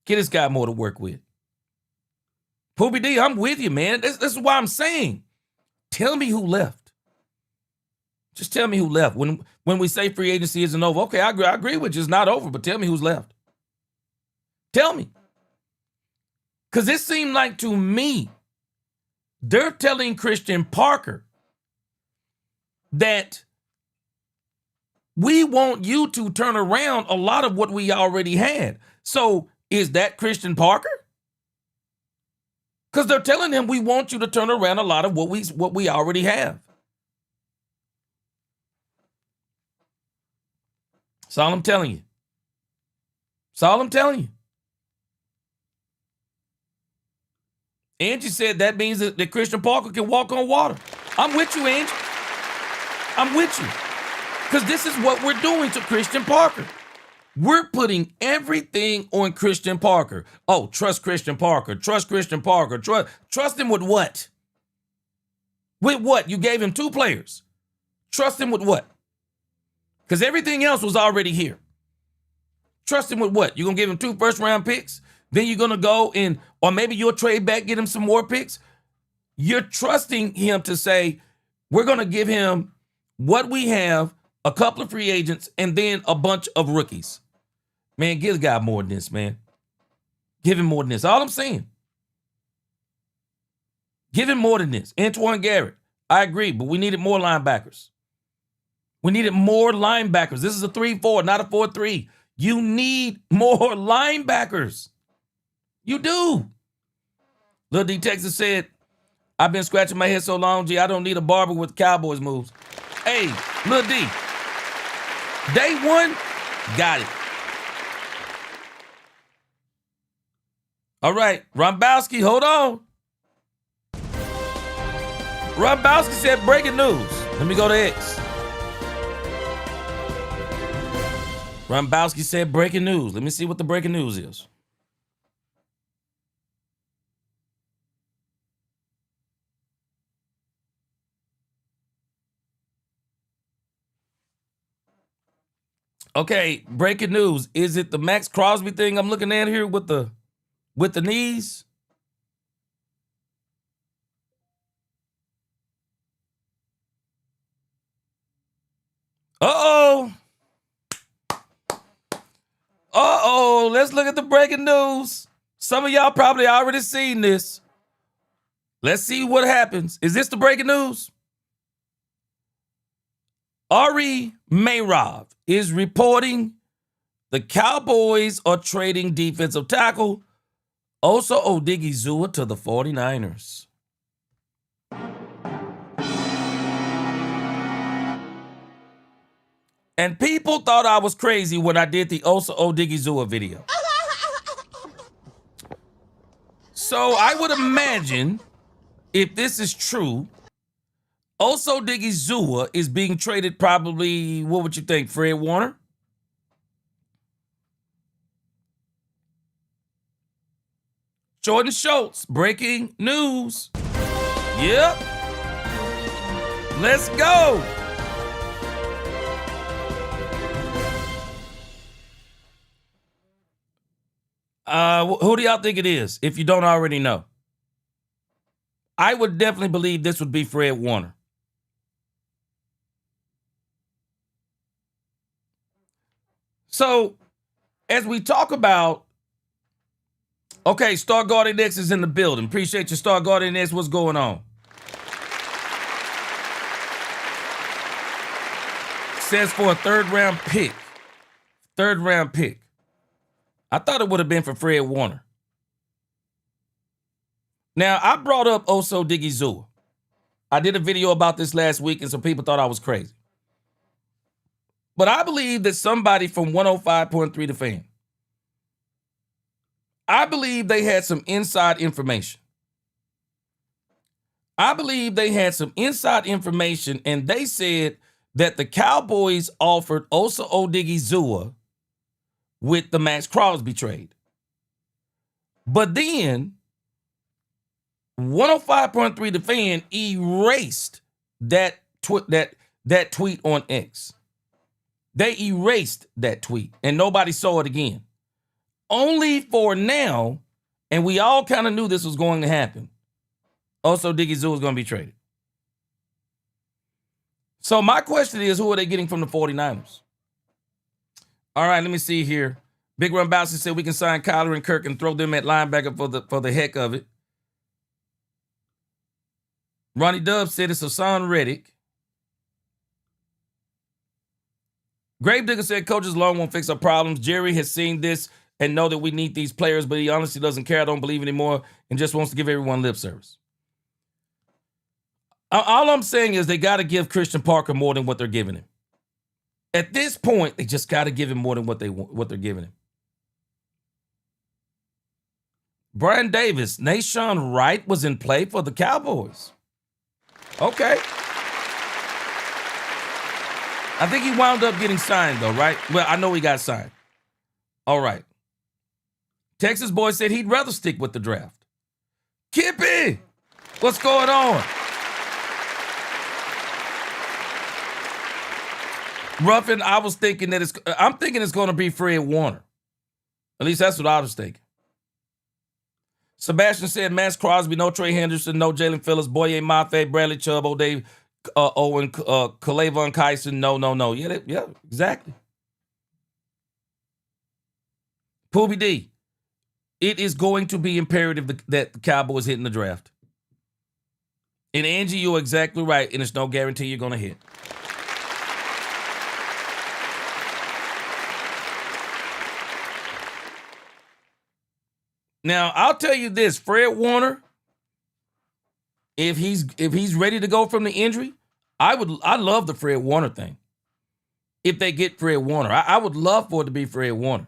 Speaker 1: Get this guy more to work with. Poobie D, I'm with you, man. This is why I'm saying, tell me who left. Just tell me who left. When we say free agency isn't over, okay, I agree with you. It's not over, but tell me who's left. Tell me. Because it seemed like to me, they're telling Christian Parker that we want you to turn around a lot of what we already had. So is that Christian Parker? Because they're telling him we want you to turn around a lot of what we already have. That's all I'm telling you. That's all I'm telling you. Angie said that means that Christian Parker can walk on water. I'm with you, Angie. I'm with you. Because this is what we're doing to Christian Parker. We're putting everything on Christian Parker. Oh, trust Christian Parker. Trust Christian Parker. Trust him with what? With what? You gave him 2 players. Trust him with what? Because everything else was already here. Trust him with what? You're going to give him 2 first-round picks? Then you're going to go in, or maybe you'll trade back, get him some more picks. You're trusting him to say, we're going to give him what we have, a couple of free agents, and then a bunch of rookies. Man, give the guy more than this, man. Give him more than this. All I'm saying. Give him more than this. Antoine Garrett, I agree, but we needed more linebackers. We needed more linebackers. This is a 3-4, not a 4-3. You need more linebackers. You do. Lil D Texas said, I've been scratching my head so long, G, I don't need a barber with Cowboys moves. Hey, Lil D, day one, Got it. All right, Rombowski, hold on. Rombowski said breaking news. Let me go to X. Rombowski said breaking news. Let me see what the breaking news is. Okay, breaking news. Is it the Maxx Crosby thing I'm looking at here with the knees? Uh-oh. Uh-oh. Let's look at the breaking news. Some of y'all probably already seen this. Let's see what happens. Is this the breaking news? Ari Mayrov is reporting the Cowboys are trading defensive tackle Osa Odighizuwa to the 49ers. And people thought I was crazy when I did the Osa Odighizuwa video. So I would imagine, if this is true, Osa Odighizuwa is being traded probably, what would you think, Fred Warner? Jordan Schultz, breaking news. Yep. Let's go. Who do y'all think it is, if you don't already know? I would definitely believe this would be Fred Warner. So, as we talk about, okay, Star Guardian X is in the building. Appreciate you, Star Guardian X. What's going on? Says for a third round pick. Third round pick. I thought it would have been for Fred Warner. Now, I brought up Osa Odighizuwa. I did a video about this last week, and some people thought I was crazy. But I believe that somebody from 105.3 The Fan, I believe they had some inside information. I believe they had some inside information, and they said that the Cowboys offered Osa Odighizuwa with the Maxx Crosby trade. But then 105.3 The Fan erased that tweet on X. They erased that tweet, and nobody saw it again. Only for now, and we all kind of knew this was going to happen, Osa Odighizuwa was going to be traded. So my question is, who are they getting from the 49ers? All right, let me see here. Big Run Bowser said we can sign Kyler and Kirk and throw them at linebacker for the heck of it. Ronnie Dub said it's Hassan Reddick. Gravedigger said coaches alone won't fix our problems. Jerry has seen this and know that we need these players, but he honestly doesn't care, don't believe anymore, and just wants to give everyone lip service. All I'm saying is they got to give Christian Parker more than what they're giving him. At this point, they just got to give him more than what they're giving him. Brian Davis, Nashawn Wright was in play for the Cowboys. Okay. I think he wound up getting signed, though, right? Well, I know he got signed. All right. Texas boy said he'd rather stick with the draft. Kippy, what's going on? Ruffin, I'm thinking it's going to be Fred Warner. At least that's what I was thinking. Sebastian said Maxx Crosby, no Trey Henderson, no Jalen Phillips, Boye Mafe, Bradley Chubb, O'Dave, Owen, Kalavon Kyson, no. Yeah, exactly. Poobie D, it is going to be imperative that the Cowboys hit in the draft. And Angie, you're exactly right, and it's no guarantee you're going to hit. Now, I'll tell you this, Fred Warner, if he's ready to go from the injury, I love the Fred Warner thing. if they get Fred Warner. I would love for it to be Fred Warner.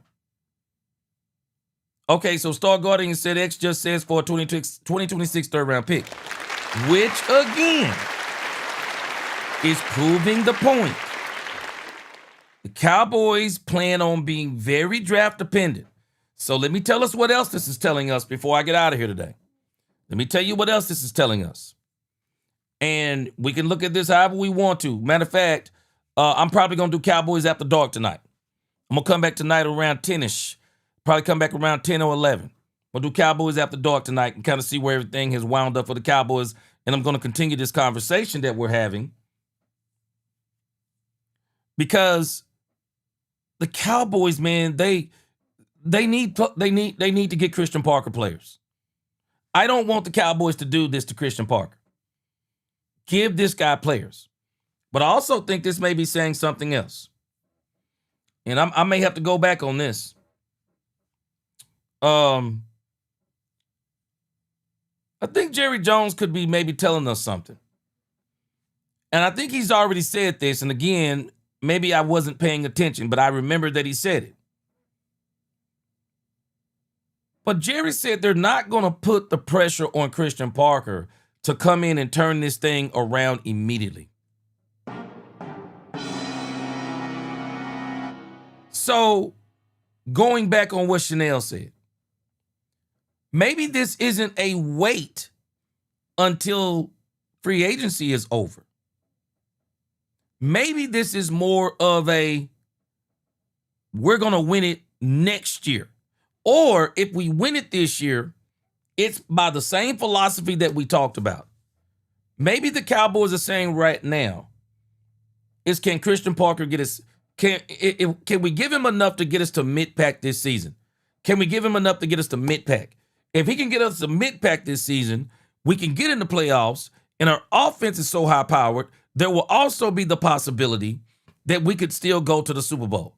Speaker 1: Okay, so Star Guardian said X just says for a 2026 third round pick, which again is proving the point. The Cowboys plan on being very draft dependent. So let me tell us what else this is telling us before I get out of here today. Let me tell you what else this is telling us. And we can look at this however we want to. Matter of fact, I'm probably going to do Cowboys After Dark tonight. I'm going to come back tonight around 10-ish. Probably come back around 10 or 11. We'll do Cowboys After Dark tonight and kind of see where everything has wound up for the Cowboys. And I'm going to continue this conversation that we're having. Because the Cowboys, man, they need to get Christian Parker players. I don't want the Cowboys to do this to Christian Parker. Give this guy players. But I also think this may be saying something else. And I may have to go back on this. I think Jerry Jones could be maybe telling us something. And I think he's already said this. And again, maybe I wasn't paying attention, but I remember that he said it. But Jerry said they're not going to put the pressure on Christian Parker to come in and turn this thing around immediately. So, going back on what Chanel said, maybe this isn't a wait until free agency is over. Maybe this is more of a, we're going to win it next year. Or if we win it this year, it's by the same philosophy that we talked about. Maybe the Cowboys are saying right now is, can Christian Parker get us, can we give him enough to get us to mid-pack this season? Can we give him enough to get us to mid-pack? If he can get us to mid-pack this season, we can get in the playoffs, and our offense is so high-powered, there will also be the possibility that we could still go to the Super Bowl.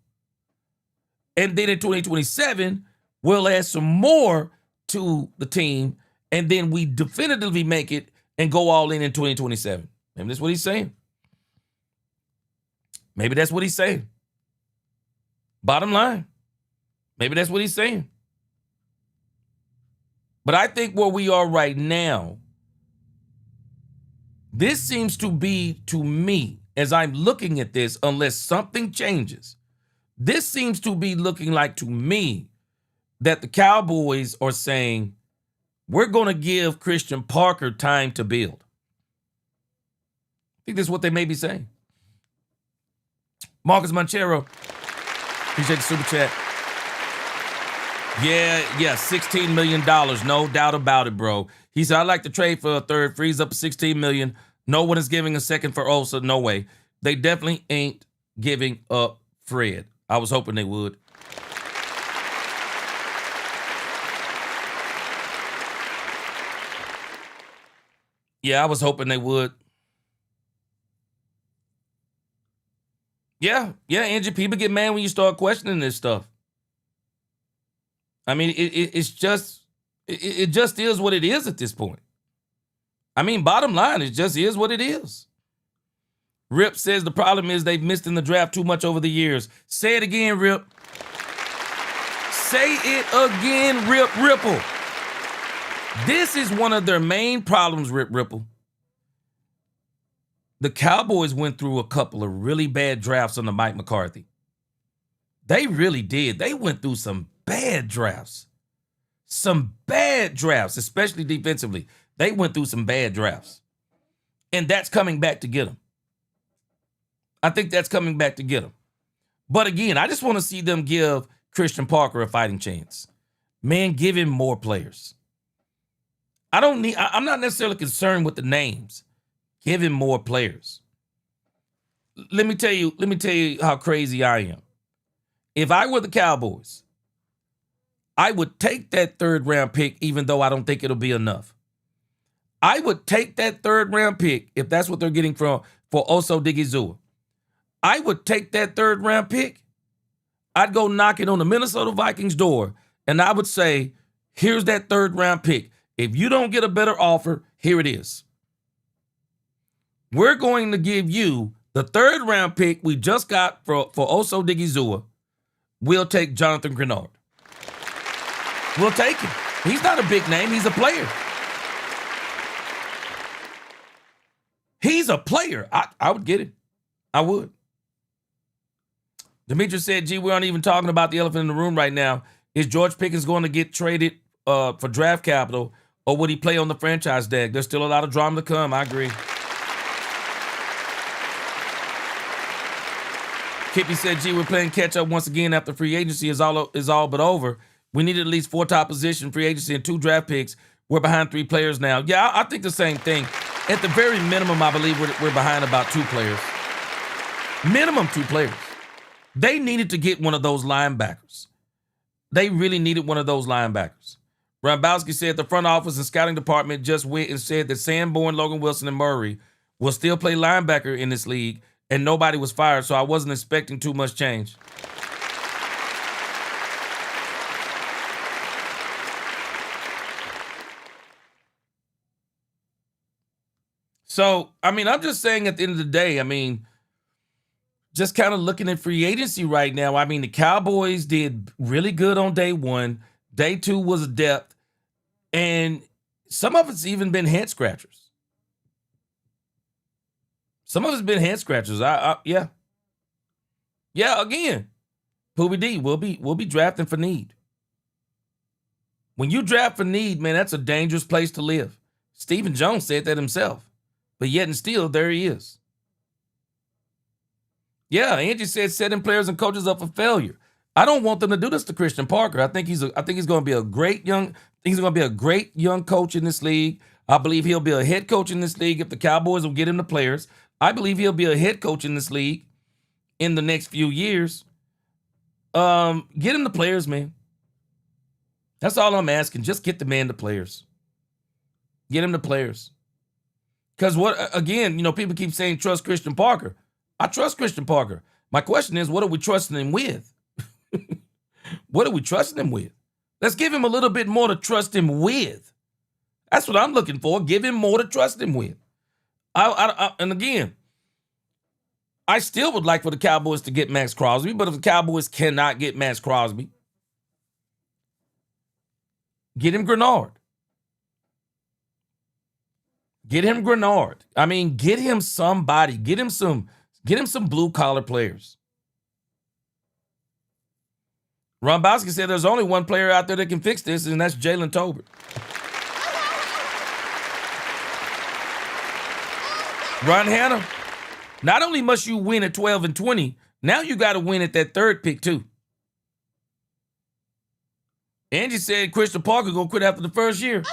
Speaker 1: And then in 2027, we'll add some more to the team, and then we definitively make it and go all in 2027. Maybe that's what he's saying. Maybe that's what he's saying. Bottom line, maybe that's what he's saying. But I think where we are right now, this seems to be, to me, as I'm looking at this, unless something changes, this seems to be looking like, to me, that the Cowboys are saying, we're going to give Christian Parker time to build. I think that's what they may be saying. Marcus Manchero, appreciate the super chat. Yeah, $16 million, no doubt about it, bro. He said, I'd like to trade for a third, freeze up $16 million. No one is giving a second for Osa, no way. They definitely ain't giving up Fred. I was hoping they would. Yeah, I was hoping they would. Yeah, Angie, people get mad when you start questioning this stuff. I mean, it just is what it is at this point. I mean, bottom line, it just is what it is. Rip says the problem is they've missed in the draft too much over the years. Say it again, Rip. Say it again, Rip Ripple. This is one of their main problems, Rip Ripple. The Cowboys went through a couple of really bad drafts under Mike McCarthy. They really did. They went through some bad drafts. Some bad drafts, especially defensively. They went through some bad drafts. And that's coming back to get them. I think that's coming back to get them. But again, I just want to see them give Christian Parker a fighting chance. Man, give him more players. I'm not necessarily concerned with the names. Give him more players. Let me tell you how crazy I am. If I were the Cowboys, I would take that third round pick, even though I don't think it'll be enough. I would take that third round pick, if that's what they're getting for Osa Odighizuwa. I would take that third round pick. I'd go knocking on the Minnesota Vikings door, and I would say, here's that third round pick. If you don't get a better offer, here it is. We're going to give you The 3rd round pick we just got for Osa Odighizuwa, we'll take Jonathan Grenard. We'll take him. He's not a big name. He's a player. He's a player. I would get it. I would. Demetrius said, gee, we aren't even talking about the elephant in the room right now. Is George Pickens going to get traded for draft capital, or would he play on the franchise tag? There's still a lot of drama to come. I agree. Kippy said, gee, we're playing catch up once again after free agency is all but over. We needed at least 4 top position free agency and 2 draft picks. We're behind 3 players now. Yeah, I think the same thing. At the very minimum, I believe we're behind about 2 players. Minimum 2 players. They needed to get one of those linebackers. They really needed one of those linebackers. Rambowski said the front office and scouting department just went and said that Sanborn, Logan Wilson, and Murray will still play linebacker in this league, and nobody was fired, so I wasn't expecting too much change. So, I mean, I'm just saying at the end of the day, I mean, just kind of looking at free agency right now, I mean, the Cowboys did really good on day 1. Day 2 was a depth, and some of it's even been head scratchers. Some of it's been head scratchers. Yeah. Yeah, again, Poobie D, we'll be drafting for need. When you draft for need, man, that's a dangerous place to live. Stephen Jones said that himself. But yet and still, there he is. Yeah, Angie said setting players and coaches up for failure. I don't want them to do this to Christian Parker. I think he's going to be a great young coach in this league. I believe he'll be a head coach in this league if the Cowboys will get him the players. I believe he'll be a head coach in this league in the next few years. Get him the players, man. That's all I'm asking. Just get the man the players. Get him the players. Because people keep saying trust Christian Parker. I trust Christian Parker. My question is, what are we trusting him with? What are we trusting him with? Let's give him a little bit more to trust him with. That's what I'm looking for. Give him more to trust him with. And again, I still would like for the Cowboys to get Maxx Crosby, but if the Cowboys cannot get Maxx Crosby, get him Grenard. Get him Grenard. I mean, get him somebody. Get him some blue collar players. Rombowski said there's only one player out there that can fix this, and that's Jalen Tolbert. Ron Hanna, not only must you win at 12 and 20, now you got to win at that 3rd pick too. Angie said Christian Parker gonna quit after the 1st year.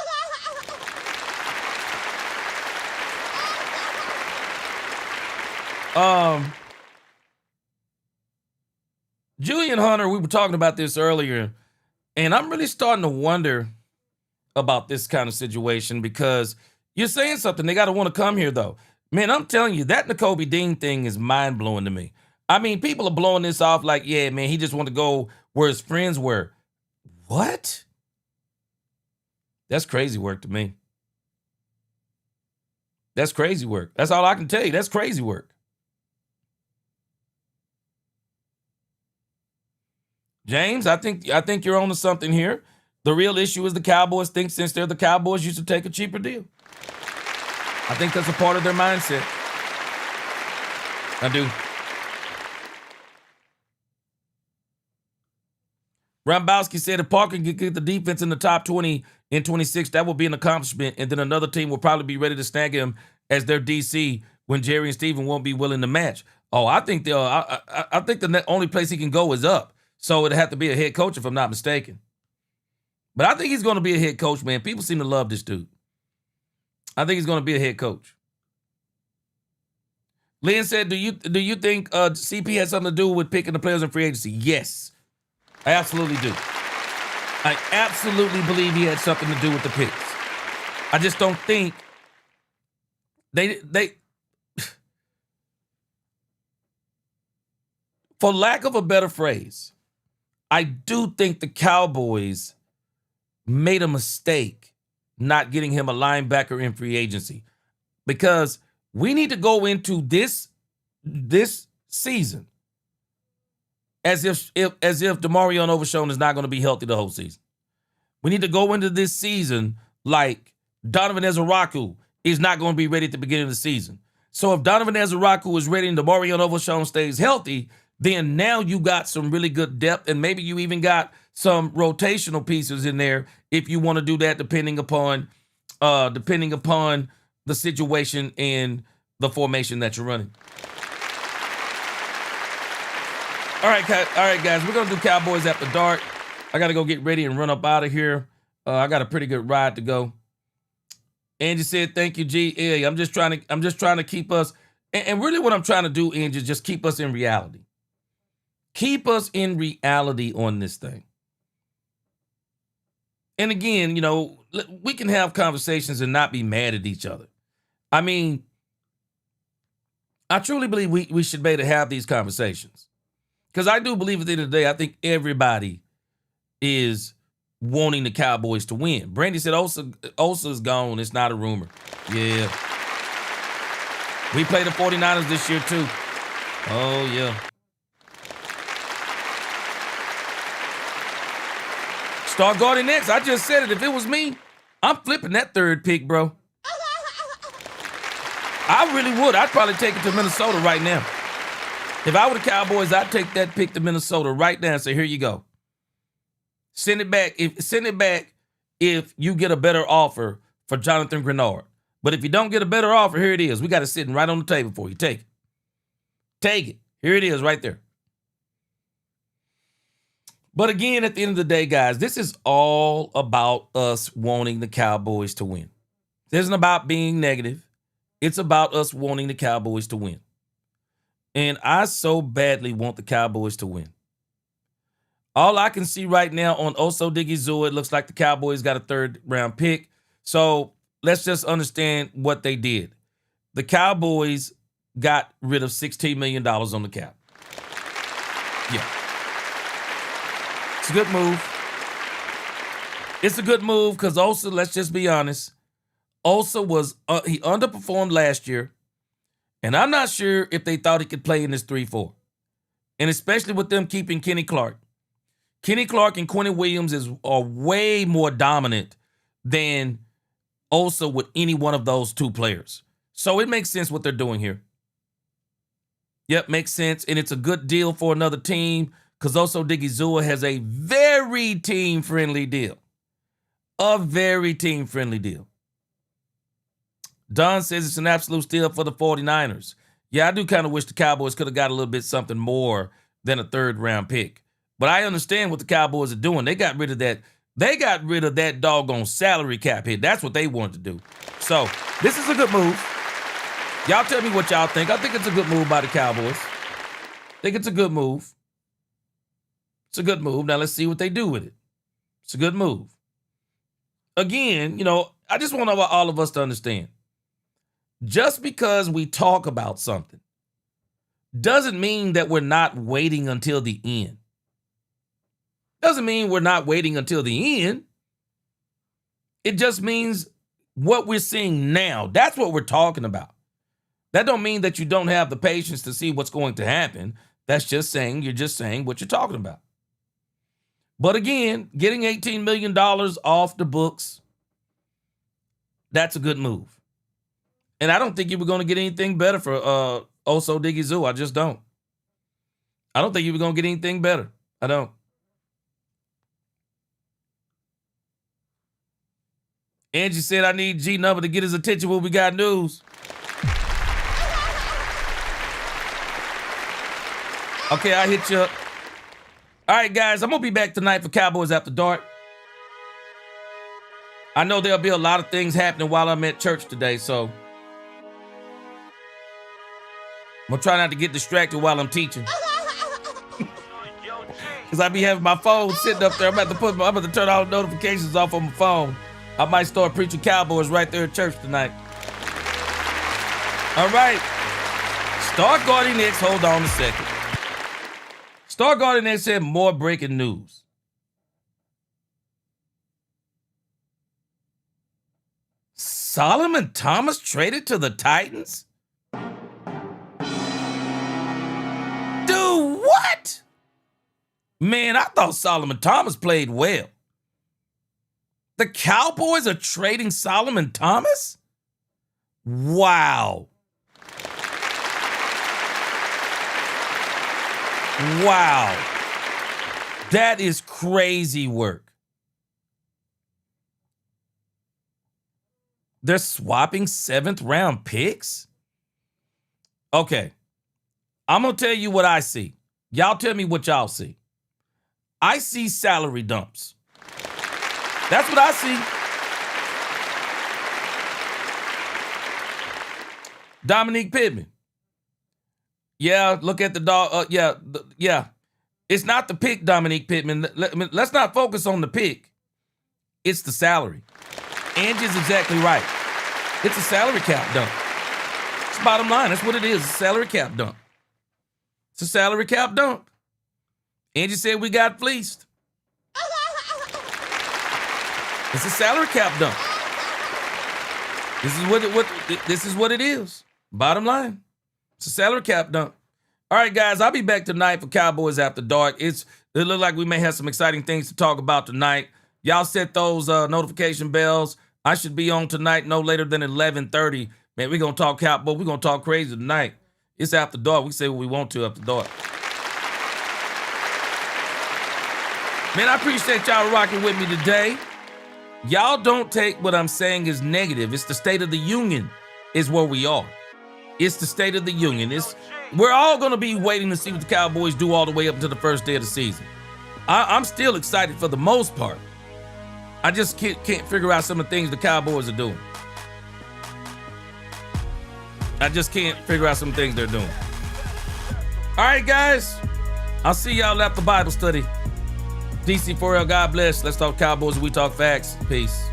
Speaker 1: Julian Hunter, we were talking about this earlier, and I'm really starting to wonder about this kind of situation because you're saying something. They got to want to come here, though. Man, I'm telling you, that Nakobe Dean thing is mind-blowing to me. I mean, people are blowing this off like, yeah, man, he just want to go where his friends were. What? That's crazy work to me. That's crazy work. That's all I can tell you. That's crazy work. James, I think you're on to something here. The real issue is the Cowboys think since they're the Cowboys, you should take a cheaper deal. I think that's a part of their mindset. I do. Rambowski said if Parker could get the defense in the top 20 in 26, that will be an accomplishment, and then another team will probably be ready to snag him as their DC when Jerry and Steven won't be willing to match. Oh, I think I think the only place he can go is up. So it'd have to be a head coach if I'm not mistaken. But I think he's going to be a head coach, man. People seem to love this dude. I think he's going to be a head coach. Lynn said, do you think CP has something to do with picking the players in free agency? Yes, I absolutely do. I absolutely believe he had something to do with the picks. I just don't think they for lack of a better phrase, I do think the Cowboys made a mistake not getting him a linebacker in free agency because we need to go into this this season as if DeMario Overshown is not going to be healthy the whole season. We need to go into this season like Donovan Ezeraku is not going to be ready at the beginning of the season. So if Donovan Ezeraku is ready and DeMario Overshown stays healthy, then now you got some really good depth, and maybe you even got some rotational pieces in there if you want to do that, depending upon the situation and the formation that you're running. All right, guys, we're gonna do Cowboys After Dark. I gotta go get ready and run up out of here. I got a pretty good ride to go. Angie said, "Thank you, G." Yeah, I'm just trying to keep us, and really what I'm trying to do, Angie, is just keep us in reality. Keep us in reality on this thing. And again, we can have conversations and not be mad at each other. I mean, I truly believe we should be able to have these conversations. Because I do believe at the end of the day, I think everybody is wanting the Cowboys to win. Brandy said Osa's gone. It's not a rumor. Yeah. We play the 49ers this year too. Oh, yeah. Start guarding next. I just said it. If it was me, I'm flipping that third pick, bro. I really would. I'd probably take it to Minnesota right now. If I were the Cowboys, I'd take that pick to Minnesota right now and say, here you go. Send it back. If you get a better offer for Jonathan Grenard. But if you don't get a better offer, here it is. We got it sitting right on the table for you. Take it. Take it. Here it is right there. But again, at the end of the day, guys, this is all about us wanting the Cowboys to win. It isn't about being negative. It's about us wanting the Cowboys to win. And I so badly want the Cowboys to win. All I can see right now on Osa Odighizuwa, it looks like the Cowboys got a third-round pick. So let's just understand what they did. The Cowboys got rid of $16 million on the cap. Yeah. It's a good move. It's a good move because Osa, let's just be honest, Osa he underperformed last year, and I'm not sure if they thought he could play in this 3-4, and especially with them keeping Kenny Clark. Kenny Clark and Quentin Williams are way more dominant than Osa with any one of those two players. So it makes sense what they're doing here. Yep, makes sense, and it's a good deal for another team because Osa Odighizuwa has a very team-friendly deal. A very team-friendly deal. Don says it's an absolute steal for the 49ers. Yeah, I do kind of wish the Cowboys could have got a little bit something more than a third-round pick. But I understand what the Cowboys are doing. They got rid of that. They got rid of that doggone salary cap hit. That's what they wanted to do. So this is a good move. Y'all tell me what y'all think. I think it's a good move by the Cowboys. I think it's a good move. It's a good move. Now let's see what they do with it. It's a good move. Again, I just want all of us to understand. Just because we talk about something doesn't mean that we're not waiting until the end. Doesn't mean we're not waiting until the end. It just means what we're seeing now. That's what we're talking about. That don't mean that you don't have the patience to see what's going to happen. That's just saying you're just saying what you're talking about. But again, getting $18 million off the books, that's a good move. And I don't think you were going to get anything better for Osa Odighizuwa. I just don't. I don't think you were going to get anything better. I don't. Angie said, I need G number to get his attention when we got news. Okay, I hit you up. All right, guys, I'm going to be back tonight for Cowboys After Dark. I know there'll be a lot of things happening while I'm at church today, so I'm going to try not to get distracted while I'm teaching. Because I be having my phone sitting up there. I'm about to turn all the notifications off on my phone. I might start preaching Cowboys right there at church tonight. All right. Star Guardian X, hold on a second. Star Guardian X said more breaking news. Solomon Thomas traded to the Titans? What? Man, I thought Solomon Thomas played well. The Cowboys are trading Solomon Thomas? Wow. Wow. That is crazy work. They're swapping 7th round picks? Okay. I'm going to tell you what I see. Y'all tell me what y'all see. I see salary dumps. That's what I see. Dominique Pittman. Yeah, look at the dog. Yeah. It's not the pick, Dominique Pittman. Let's not focus on the pick. It's the salary. Angie's exactly right. It's a salary cap dump. It's bottom line. That's what it is. It's a salary cap dump. It's a salary cap dump. Angie said we got fleeced. It's a salary cap dump. This is what it is. Bottom line. It's a salary cap dump. All right, guys, I'll be back tonight for Cowboys After Dark. It looks like we may have some exciting things to talk about tonight. Y'all set those notification bells. I should be on tonight no later than 11:30. Man, we're going to talk Cowboys. We're going to talk crazy tonight. It's After Dark. We say what we want to after dark. Man, I appreciate y'all rocking with me today. Y'all don't take what I'm saying as negative. It's the state of the union is where we are. It's the state of the union. We're all going to be waiting to see what the Cowboys do all the way up until the first day of the season. I'm still excited for the most part. I just can't figure out some of the things the Cowboys are doing. I just can't figure out some things they're doing. All right, guys. I'll see y'all after Bible study. DC4L, God bless. Let's talk Cowboys and we talk facts. Peace.